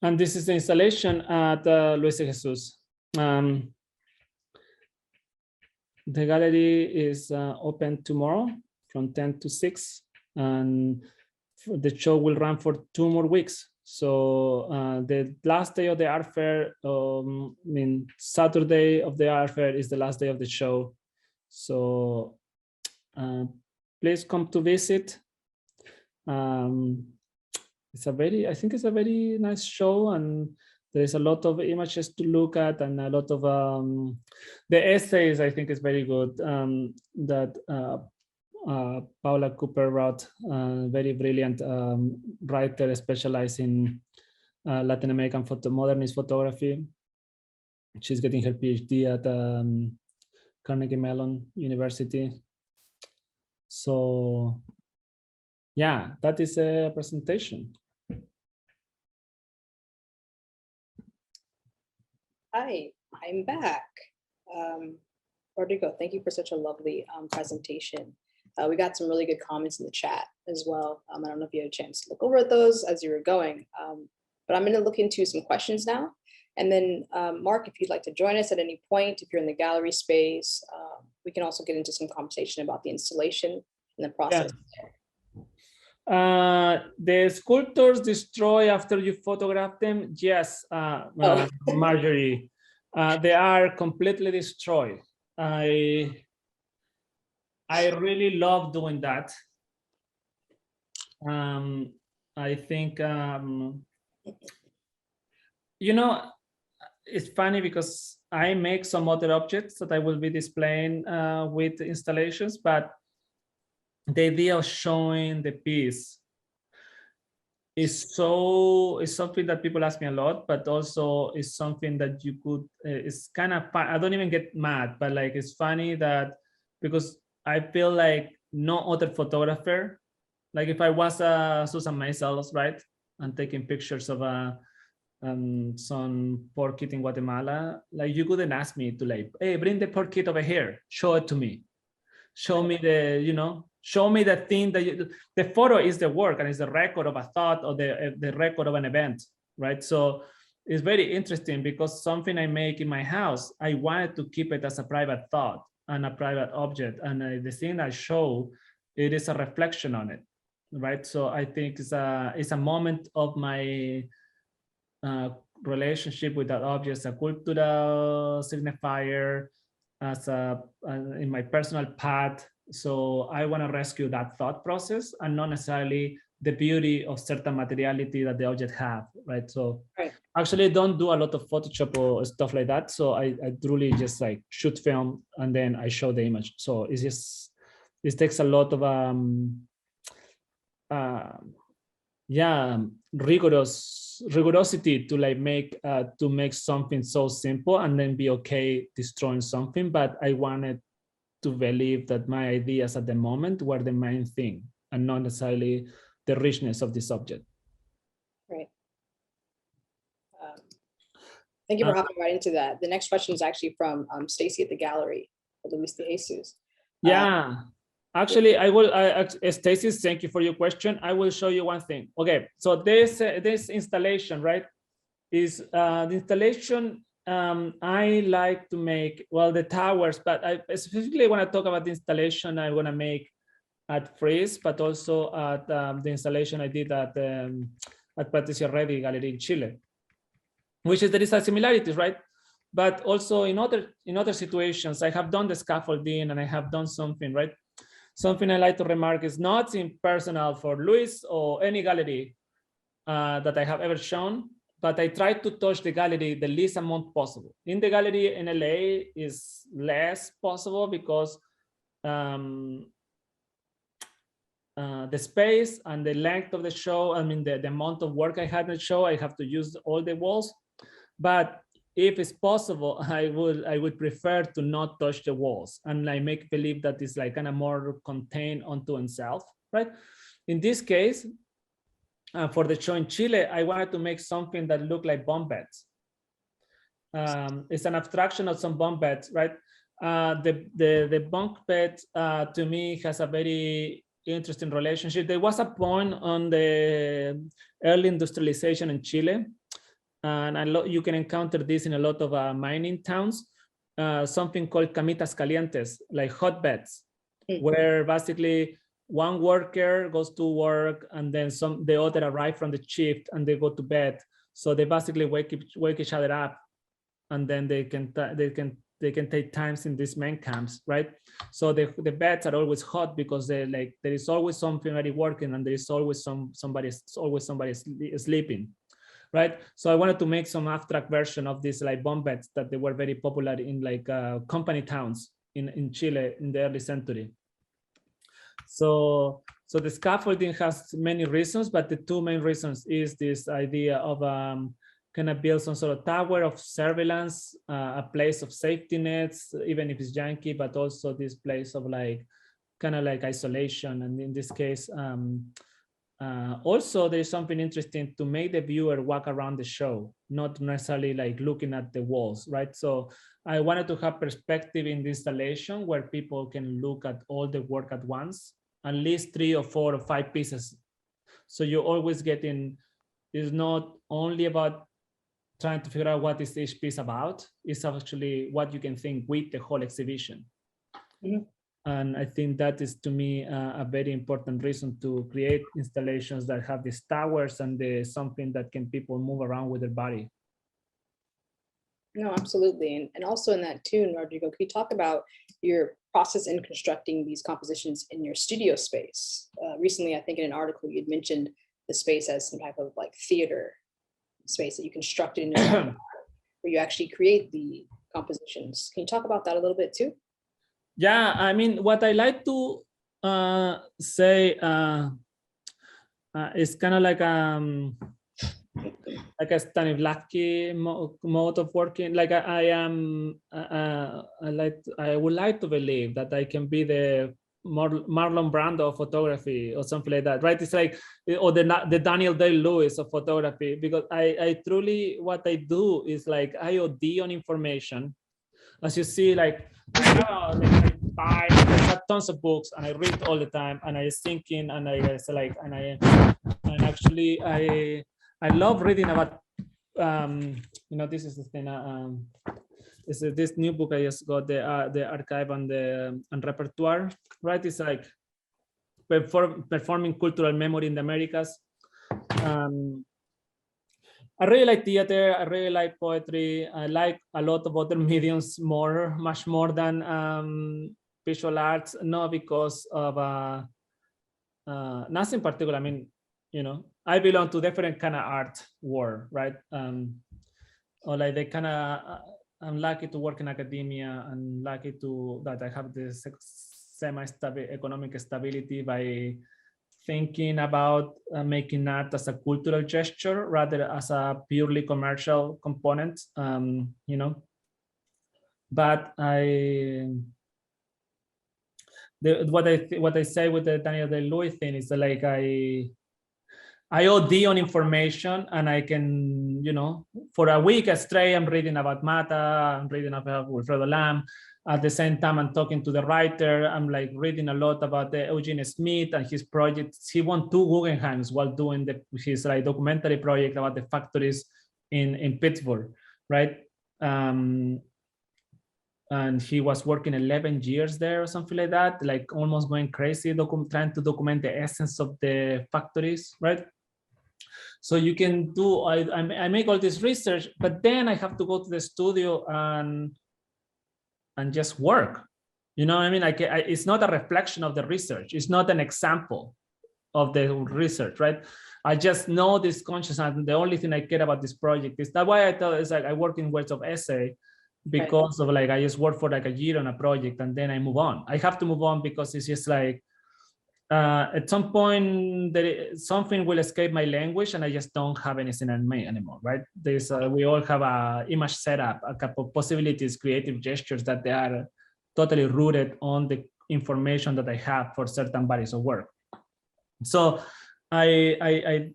And this is the installation at Luis de Jesus. The gallery is open tomorrow from 10 to 6, and the show will run for 2 more weeks. So the last day of the art fair, Saturday of the art fair is the last day of the show. So please come to visit. I think it's a very nice show, and there's a lot of images to look at, and a lot of the essays I think is very good that Paula Cooper wrote, very brilliant writer specialized in Latin American modernist photography. She's getting her PhD at Carnegie Mellon University. So yeah, that is a presentation. Hi, I'm back. Rodrigo, thank you for such a lovely presentation. We got some really good comments in the chat as well. I don't know if you had a chance to look over at those as you were going, but I'm going to look into some questions now. And then Marc, if you'd like to join us at any point, if you're in the gallery space, we can also get into some conversation about the installation and the process. Yeah. The sculptures destroy after you photograph them? Yes, Marjorie. They are completely destroyed. I really love doing that. I think, it's funny because I make some other objects that I will be displaying with installations, but the idea of showing the piece is something that people ask me a lot, but also is something that you could, it's kind of fun. I don't even get mad, but like, it's funny that, because I feel like no other photographer, like if I was Susan Maisels, right, and taking pictures of some poor kid in Guatemala, like you couldn't ask me to like, hey, bring the poor kid over here, show it to me, show me the, show me the thing that the photo is the work and it's the record of a thought or the record of an event, right? So is very interesting because something I make in my house, I wanted to keep it as a private thought and a private object. And the thing I show, it is a reflection on it, right? So I think it's a moment of my relationship with that object, as a cultural signifier, as in my personal path. So I want to rescue that thought process and not necessarily the beauty of certain materiality that the object have, right? So actually don't do a lot of Photoshop or stuff like that. So I truly just like shoot film and then I show the image. So it's just, it takes a lot of rigorosity to like make something so simple and then be okay destroying something. But I wanted to believe that my ideas at the moment were the main thing and not necessarily the richness of the subject. Right. Thank you for hopping right into that. The next question is actually from Stacy at the gallery, Luis de Jesus. Yeah, actually, I will, Stacy, thank you for your question. I will show you one thing. Okay, so this installation, right, is the installation I like to make, well, the towers, but I specifically want to talk about the installation I want to make at Freeze, but also at the installation I did at Patricia Reddy Gallery in Chile, which is there is a similarities, right? But also in other situations, I have done the scaffolding and I have done something, right? Something I like to remark is not impersonal for Luis or any gallery that I have ever shown, but I try to touch the gallery the least amount possible. In the gallery in LA is less possible because the space and the length of the show, I mean, the amount of work I had in the show, I have to use all the walls. But if it's possible, I would prefer to not touch the walls and I make believe that it's like kind of more contained onto itself, right? In this case, for the show in Chile, I wanted to make something that looked like bunk beds. It's an abstraction of some bunk beds, right? The bunk bed to me has a very interesting relationship. There was a point on the early industrialization in Chile, and you can encounter this in a lot of mining towns, something called camitas calientes, like hotbeds, where basically one worker goes to work and then the other arrive from the shift and they go to bed. So they basically wake each other up, and then they can take times in these main camps, right? So the beds are always hot because there is always something already working and there is always somebody sleeping, right? So I wanted to make some abstract version of these like bunk beds that they were very popular in like company towns in Chile in the early century. So the scaffolding has many reasons, but the two main reasons is this idea of kind of build some sort of tower of surveillance, a place of safety nets, even if it's janky, but also this place of like kind of like isolation. And in this case, also there's something interesting to make the viewer walk around the show, not necessarily like looking at the walls, right? So I wanted to have perspective in the installation where people can look at all the work at once, at least 3 or 4 or 5 pieces. So you're always getting, it's not only about trying to figure out what is each piece about, it's actually what you can think with the whole exhibition. Mm-hmm. And I think that is, to me, a very important reason to create installations that have these towers and something that can people move around with their body. No, absolutely. And also in that tune, Rodrigo, can you talk about your process in constructing these compositions in your studio space? Recently, I think in an article, you'd mentioned the space as some type of like theater space that you constructed in your where you actually create the compositions. Can you talk about that a little bit too? Yeah, I mean, what I like to say is kind of like a Stanislavski mode of working. Like I would like to believe that I can be the Marlon Brando of photography or something like that, right? It's like, or the Daniel Day-Lewis of photography, because I truly, what I do is like I OD on information. As you see, like I have tons of books and I read all the time and I think in and I love reading about you know, this is the thing. This new book I just got, the archive and the and repertoire, right? It's like performing cultural memory in the Americas. I really like theater. I really like poetry. I like a lot of other mediums much more than visual arts. Not because of nothing particular. I mean, you know, I belong to different kind of art world, right? Or like they kind of. I'm lucky to work in academia. I'm lucky that I have this semi-stable economic stability by thinking about making art as a cultural gesture rather as a purely commercial component, you know. But what I say with the Daniel Day-Lewis thing is that, like, I OD on information, and I can, you know, for a week straight, I'm reading about Mata, I'm reading about Wilfredo Lam. At the same time, I'm talking to the writer. I'm like reading a lot about the Eugene Smith and his projects. He won 2 Guggenheims while doing his like documentary project about the factories in Pittsburgh, right? And he was working 11 years there or something like that, like almost going crazy, trying to document the essence of the factories, right? So you can do, I make all this research, but then I have to go to the studio and just work. You know what I mean? Like, it's not a reflection of the research. It's not an example of the research, right? I just know this consciousness, and the only thing I care about this project is that why I tell it's like I work in words of essay because of like I just work for like a year on a project and then I move on. I have to move on because it's just like at some point something will escape my language and I just don't have anything in me anymore, right? There's we all have a image setup, a couple of possibilities, creative gestures that they are totally rooted on the information that I have for certain bodies of work. So I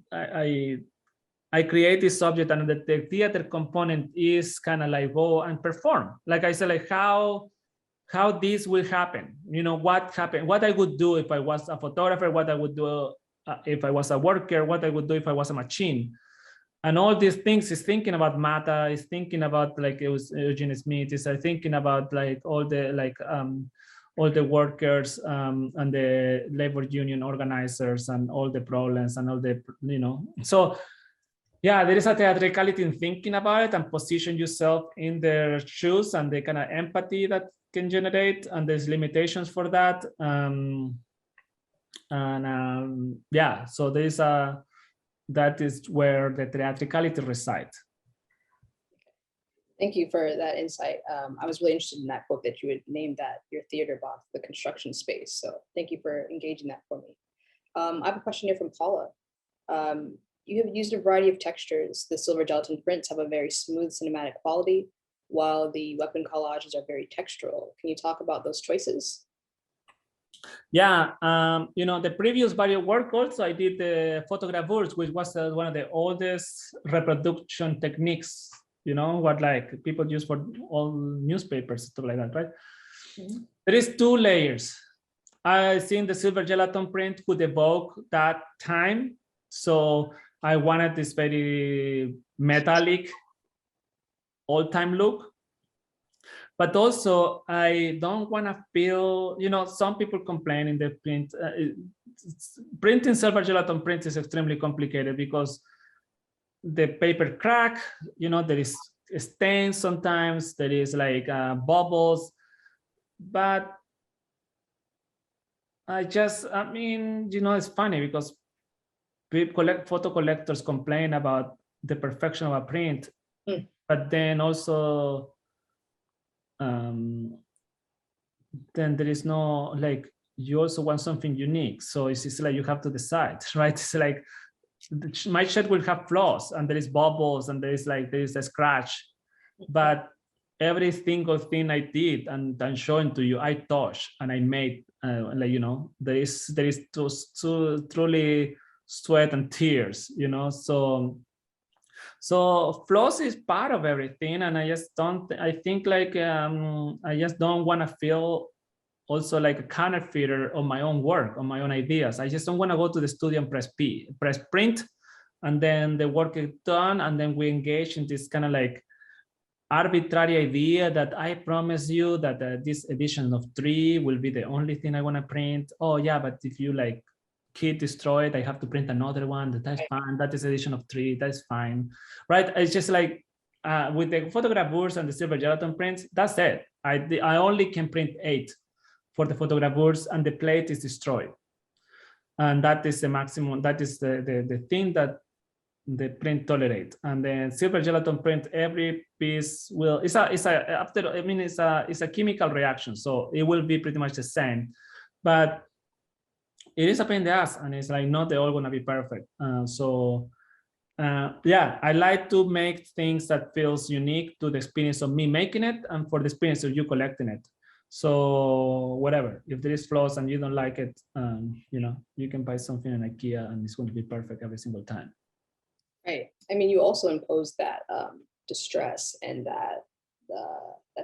create this subject, and the theater component is kind of like go and perform. Like I said, like how this will happen, you know, what happened, what I would do if I was a photographer, what I would do if I was a worker, what I would do if I was a machine. And all these things is thinking about Mata, is thinking about like it was Eugene Smith, is thinking about like all the workers and the labor union organizers and all the problems and all the, you know. So yeah, there is a theatricality in thinking about it and position yourself in their shoes and the kind of empathy that can generate, and there's limitations for that. Yeah, so there is that is where the theatricality resides. Thank you for that insight. I was really interested in that quote that you had named that your theater box, the construction space. So thank you for engaging that for me. I have a question here from Paula. You have used a variety of textures. The silver gelatin prints have a very smooth cinematic quality, while the weapon collages are very textural. Can you talk about those choices? Yeah, you know, the previous various work also, I did the photogravures, which was one of the oldest reproduction techniques, you know, what like people use for all newspapers, stuff like that, right? Mm-hmm. There is 2 layers. I think the silver gelatin print could evoke that time. So I wanted this very metallic old-time look. But also, I don't want to feel, you know, some people complain in the print. Printing silver gelatin print is extremely complicated because the paper crack, you know, there is stains sometimes, there is like bubbles. But I mean, you know, it's funny because photo collectors complain about the perfection of a print, but then also then there is no, like, you also want something unique. So it's like you have to decide, right? It's like my shirt will have flaws and there is bubbles and there is a scratch, but every single thing I did and I'm showing to you, I touched and I made, like, you know, there is truly sweat and tears, you know. So flaws is part of everything, and I think like I just don't want to feel also like a counterfeiter on my own work, on my own ideas. I just don't want to go to the studio and press print and then the work is done, and then we engage in this kind of like arbitrary idea that I promise you that this edition of 3 will be the only thing I want to print. Oh yeah, but if you like key destroy it, I have to print another one. That's fine. That is edition of 3. That's fine, right? It's just like with the photographers and the silver gelatin prints. That's it. I only can print 8 for the photographers, and the plate is destroyed. And that is the maximum. That is the thing that the print tolerate. And then silver gelatin print, every piece will, it's a chemical reaction, so it will be pretty much the same, but it is a pain in the ass, and it's like not they all gonna be perfect. Yeah, I like to make things that feels unique to the experience of me making it and for the experience of you collecting it. So whatever, if there is flaws and you don't like it, you can buy something in IKEA and it's going to be perfect every single time. Right. I mean, you also impose that distress and that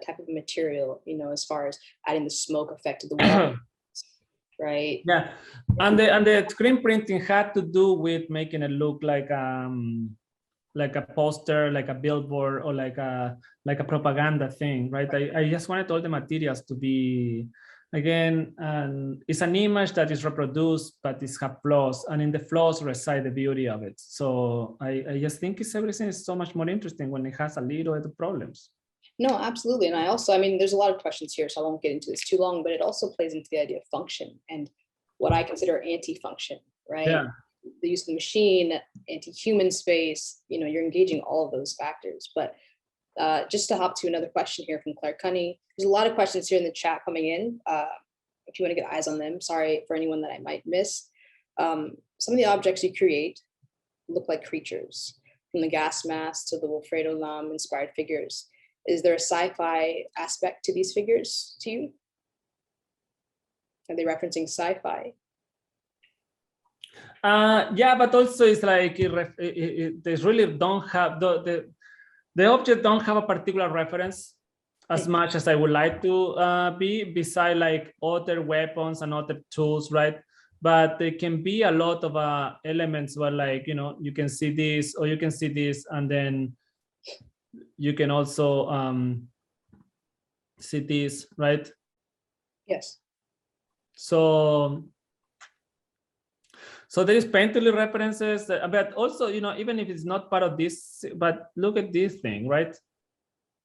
type of material, as far as adding the smoke effect to the wall. Right. Yeah, and the screen printing had to do with making it look like a poster, like a billboard, or like a propaganda thing, right? I just wanted all the materials to be, again, it's an image that is reproduced, but it's have flaws, and in the flaws reside the beauty of it. So I just think everything is so much more interesting when it has a little bit of problems. No, absolutely. And I mean, there's a lot of questions here, so I won't get into this too long, but it also plays into the idea of function and what I consider anti-function, right? Yeah. The use of the machine, anti-human space, you're engaging all of those factors. But just to hop to another question here from Claire Cunny, there's a lot of questions here in the chat coming in. If you want to get eyes on them, sorry for anyone that I might miss. Some of the objects you create look like creatures, from the gas mask to the Wilfredo Lam inspired figures. Is there a sci-fi aspect to these figures to you? Are they referencing sci-fi? Yeah, but also it's like they really don't have the object don't have a particular reference as much as I would like to be, beside like other weapons and other tools, right? But there can be a lot of elements where, like, you can see this or you can see this, and then you can also see this, right? Yes. So there is painterly references, but also, even if it's not part of this, but look at this thing, right?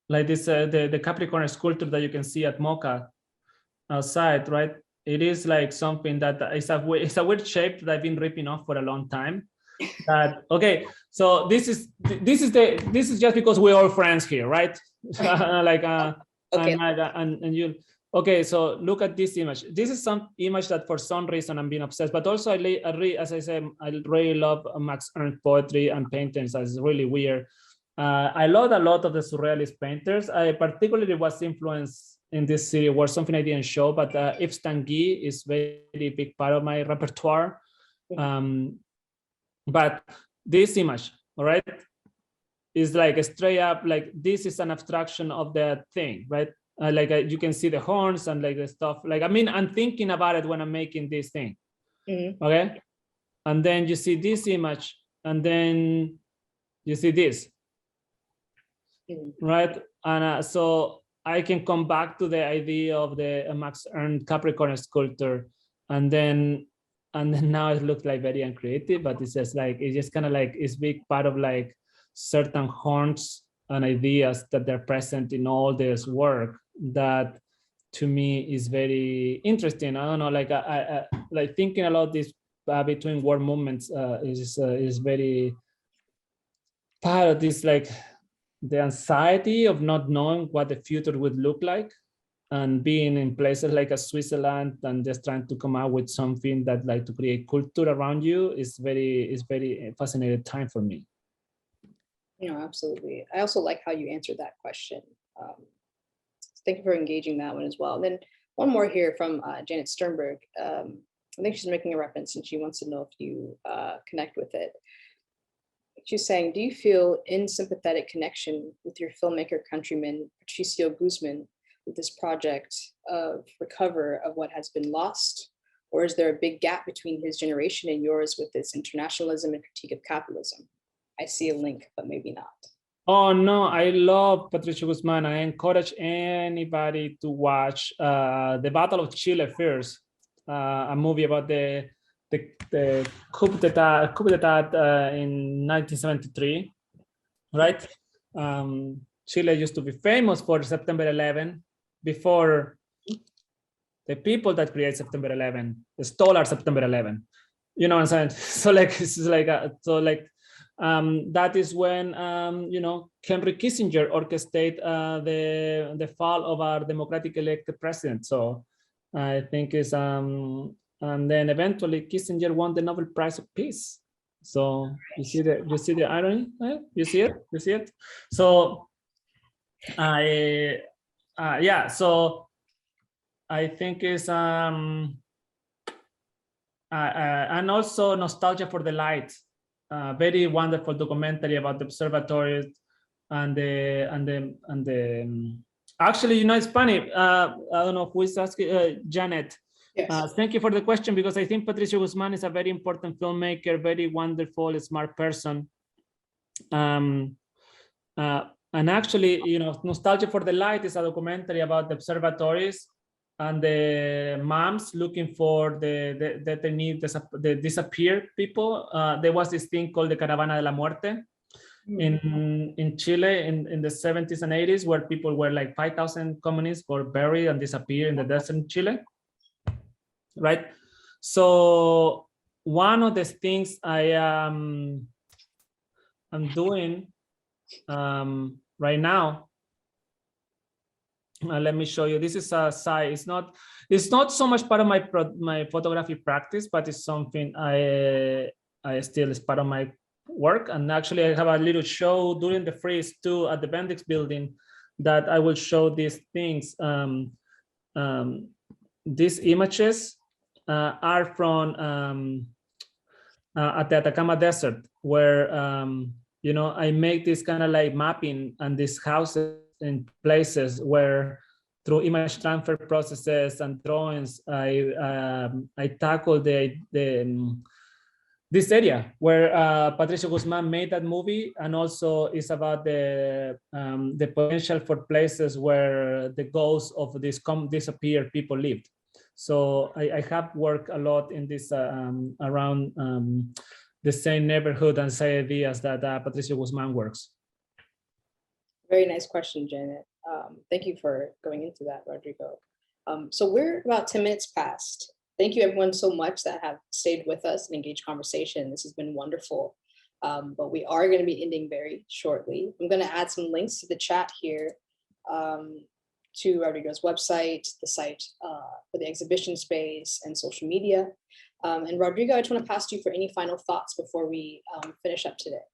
Like this, the Capricorn sculpture that you can see at Mocha outside, right? It is like something that it's a weird shape that I've been ripping off for a long time. Okay, so this is just because we're all friends here, right? Like okay. And you. Okay, so look at this image. This is some image that for some reason I'm being obsessed, but also as I said, I really love Max Ernst poetry and paintings. That's really weird. I love a lot of the surrealist painters. I particularly was influenced in this series where something I didn't show, but Yves Tanguy is very big part of my repertoire. But this image, all right, is like a straight up, like this is an abstraction of the thing, right? You can see the horns and like the stuff. Like, I mean, I'm thinking about it when I'm making this thing. Okay. And then you see this image, and then you see this, right? And so I can come back to the idea of the Max Ernst Capricorn sculptor, and then now it looks like very uncreative, but it's just like, it's just kind of like, it's big part of like certain horns and ideas that they're present in all this work that to me is very interesting. I don't know, like I like thinking about this between war movements is very part of this, like the anxiety of not knowing what the future would look like, and being in places like a Switzerland and just trying to come out with something that like to create culture around you is very fascinating time for me. Absolutely. I also like how you answered that question. Thank you for engaging that one as well. And then one more here from Janet Sternberg. I think she's making a reference and she wants to know if you connect with it. She's saying, do you feel in sympathetic connection with your filmmaker countryman, Patricio Guzman, with this project of recover of what has been lost, Or is there a big gap between his generation and yours with its internationalism and critique of capitalism? I see a link, but maybe not. Oh no, I love Patricio Guzman. I encourage anybody to watch The Battle of Chile first, a movie about the coup d'etat in 1973, right? Chile used to be famous for September 11 before the people that create September 11 stole our September 11. You know what I'm saying? So like, it's like, that is when, you know, Henry Kissinger orchestrated the fall of our democratic elected president. So I think is, and then eventually Kissinger won the Nobel Prize of Peace. So you see the irony, right? You see it. So yeah. So I think is and also Nostalgia for the Light. Very wonderful documentary about the observatories and the actually, you know, it's funny. I don't know who is asking, Janet. Yes. Thank you for the question, because I think Patricio Guzman is a very important filmmaker, very wonderful, smart person. And actually, you know, Nostalgia for the Light is a documentary about the observatories and the moms looking for the disappeared people. There was this thing called the Caravana de la Muerte in Chile in the 70s and 80s, where people were like 5,000 communists were buried and disappeared in the desert in Chile, right? So one of the things I'm doing right now, let me show you. This is a site. It's not so much part of my photography practice, but it's something I still is part of my work. And actually, I have a little show during the freeze too at the Bendix building that I will show these things. These images are from at the Atacama Desert, where you know, I make this kind of like mapping and these houses in places where through image transfer processes and drawings, I tackle this area where Patricio Guzman made that movie, and also it's about the potential for places where the ghosts of these disappeared people lived. So I have worked a lot in this around the same neighborhood and same ideas that Patricio Guzman works. Very nice question, Janet. Thank you for going into that, Rodrigo. So we're about 10 minutes past. Thank you everyone so much that have stayed with us and engaged conversation. This has been wonderful. But we are going to be ending very shortly. I'm going to add some links to the chat here to Rodrigo's website, the site for the exhibition space, and social media. And Rodrigo, I just want to pass to you for any final thoughts before we finish up today.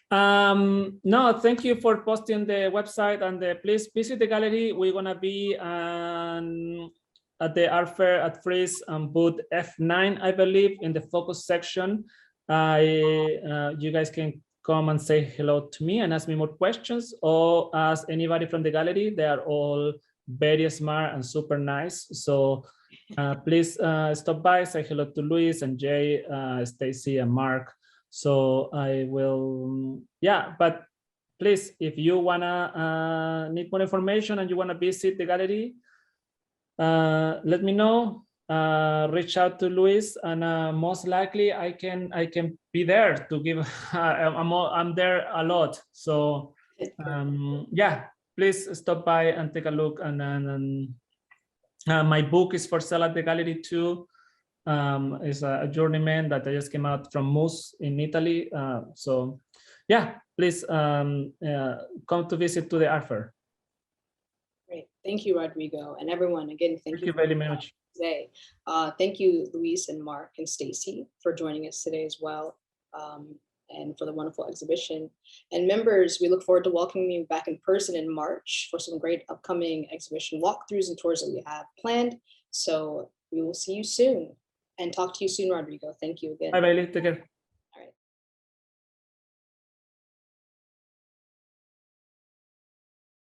No, thank you for posting the website, and please visit the gallery. We're gonna be at the art fair at Freeze booth F9, I believe, in the focus section. You guys can come and say hello to me and ask me more questions, or ask anybody from the gallery. They are all very smart and super nice. So please stop by, say hello to Luis and Jay, Stacy and Marc. So I will, yeah, but please, if you wanna need more information and you wanna visit the gallery, let me know. Reach out to Luis, and most likely I can be there to give. I'm there a lot, so yeah, please stop by and take a look. And then my book is for sale at the gallery too. It's a journeyman that I just came out from Moose in Italy. So yeah, please come to visit to the art fair. Great, thank you, Rodrigo, and everyone. Again, thank you very much today. Thank you, Luis and Marc and Stacy, for joining us today as well, and for the wonderful exhibition. And members, we look forward to welcoming you back in person in March for some great upcoming exhibition walkthroughs and tours that we have planned. So we will see you soon. And talk to you soon, Rodrigo. Thank you again. Bye, Bailey. Take care.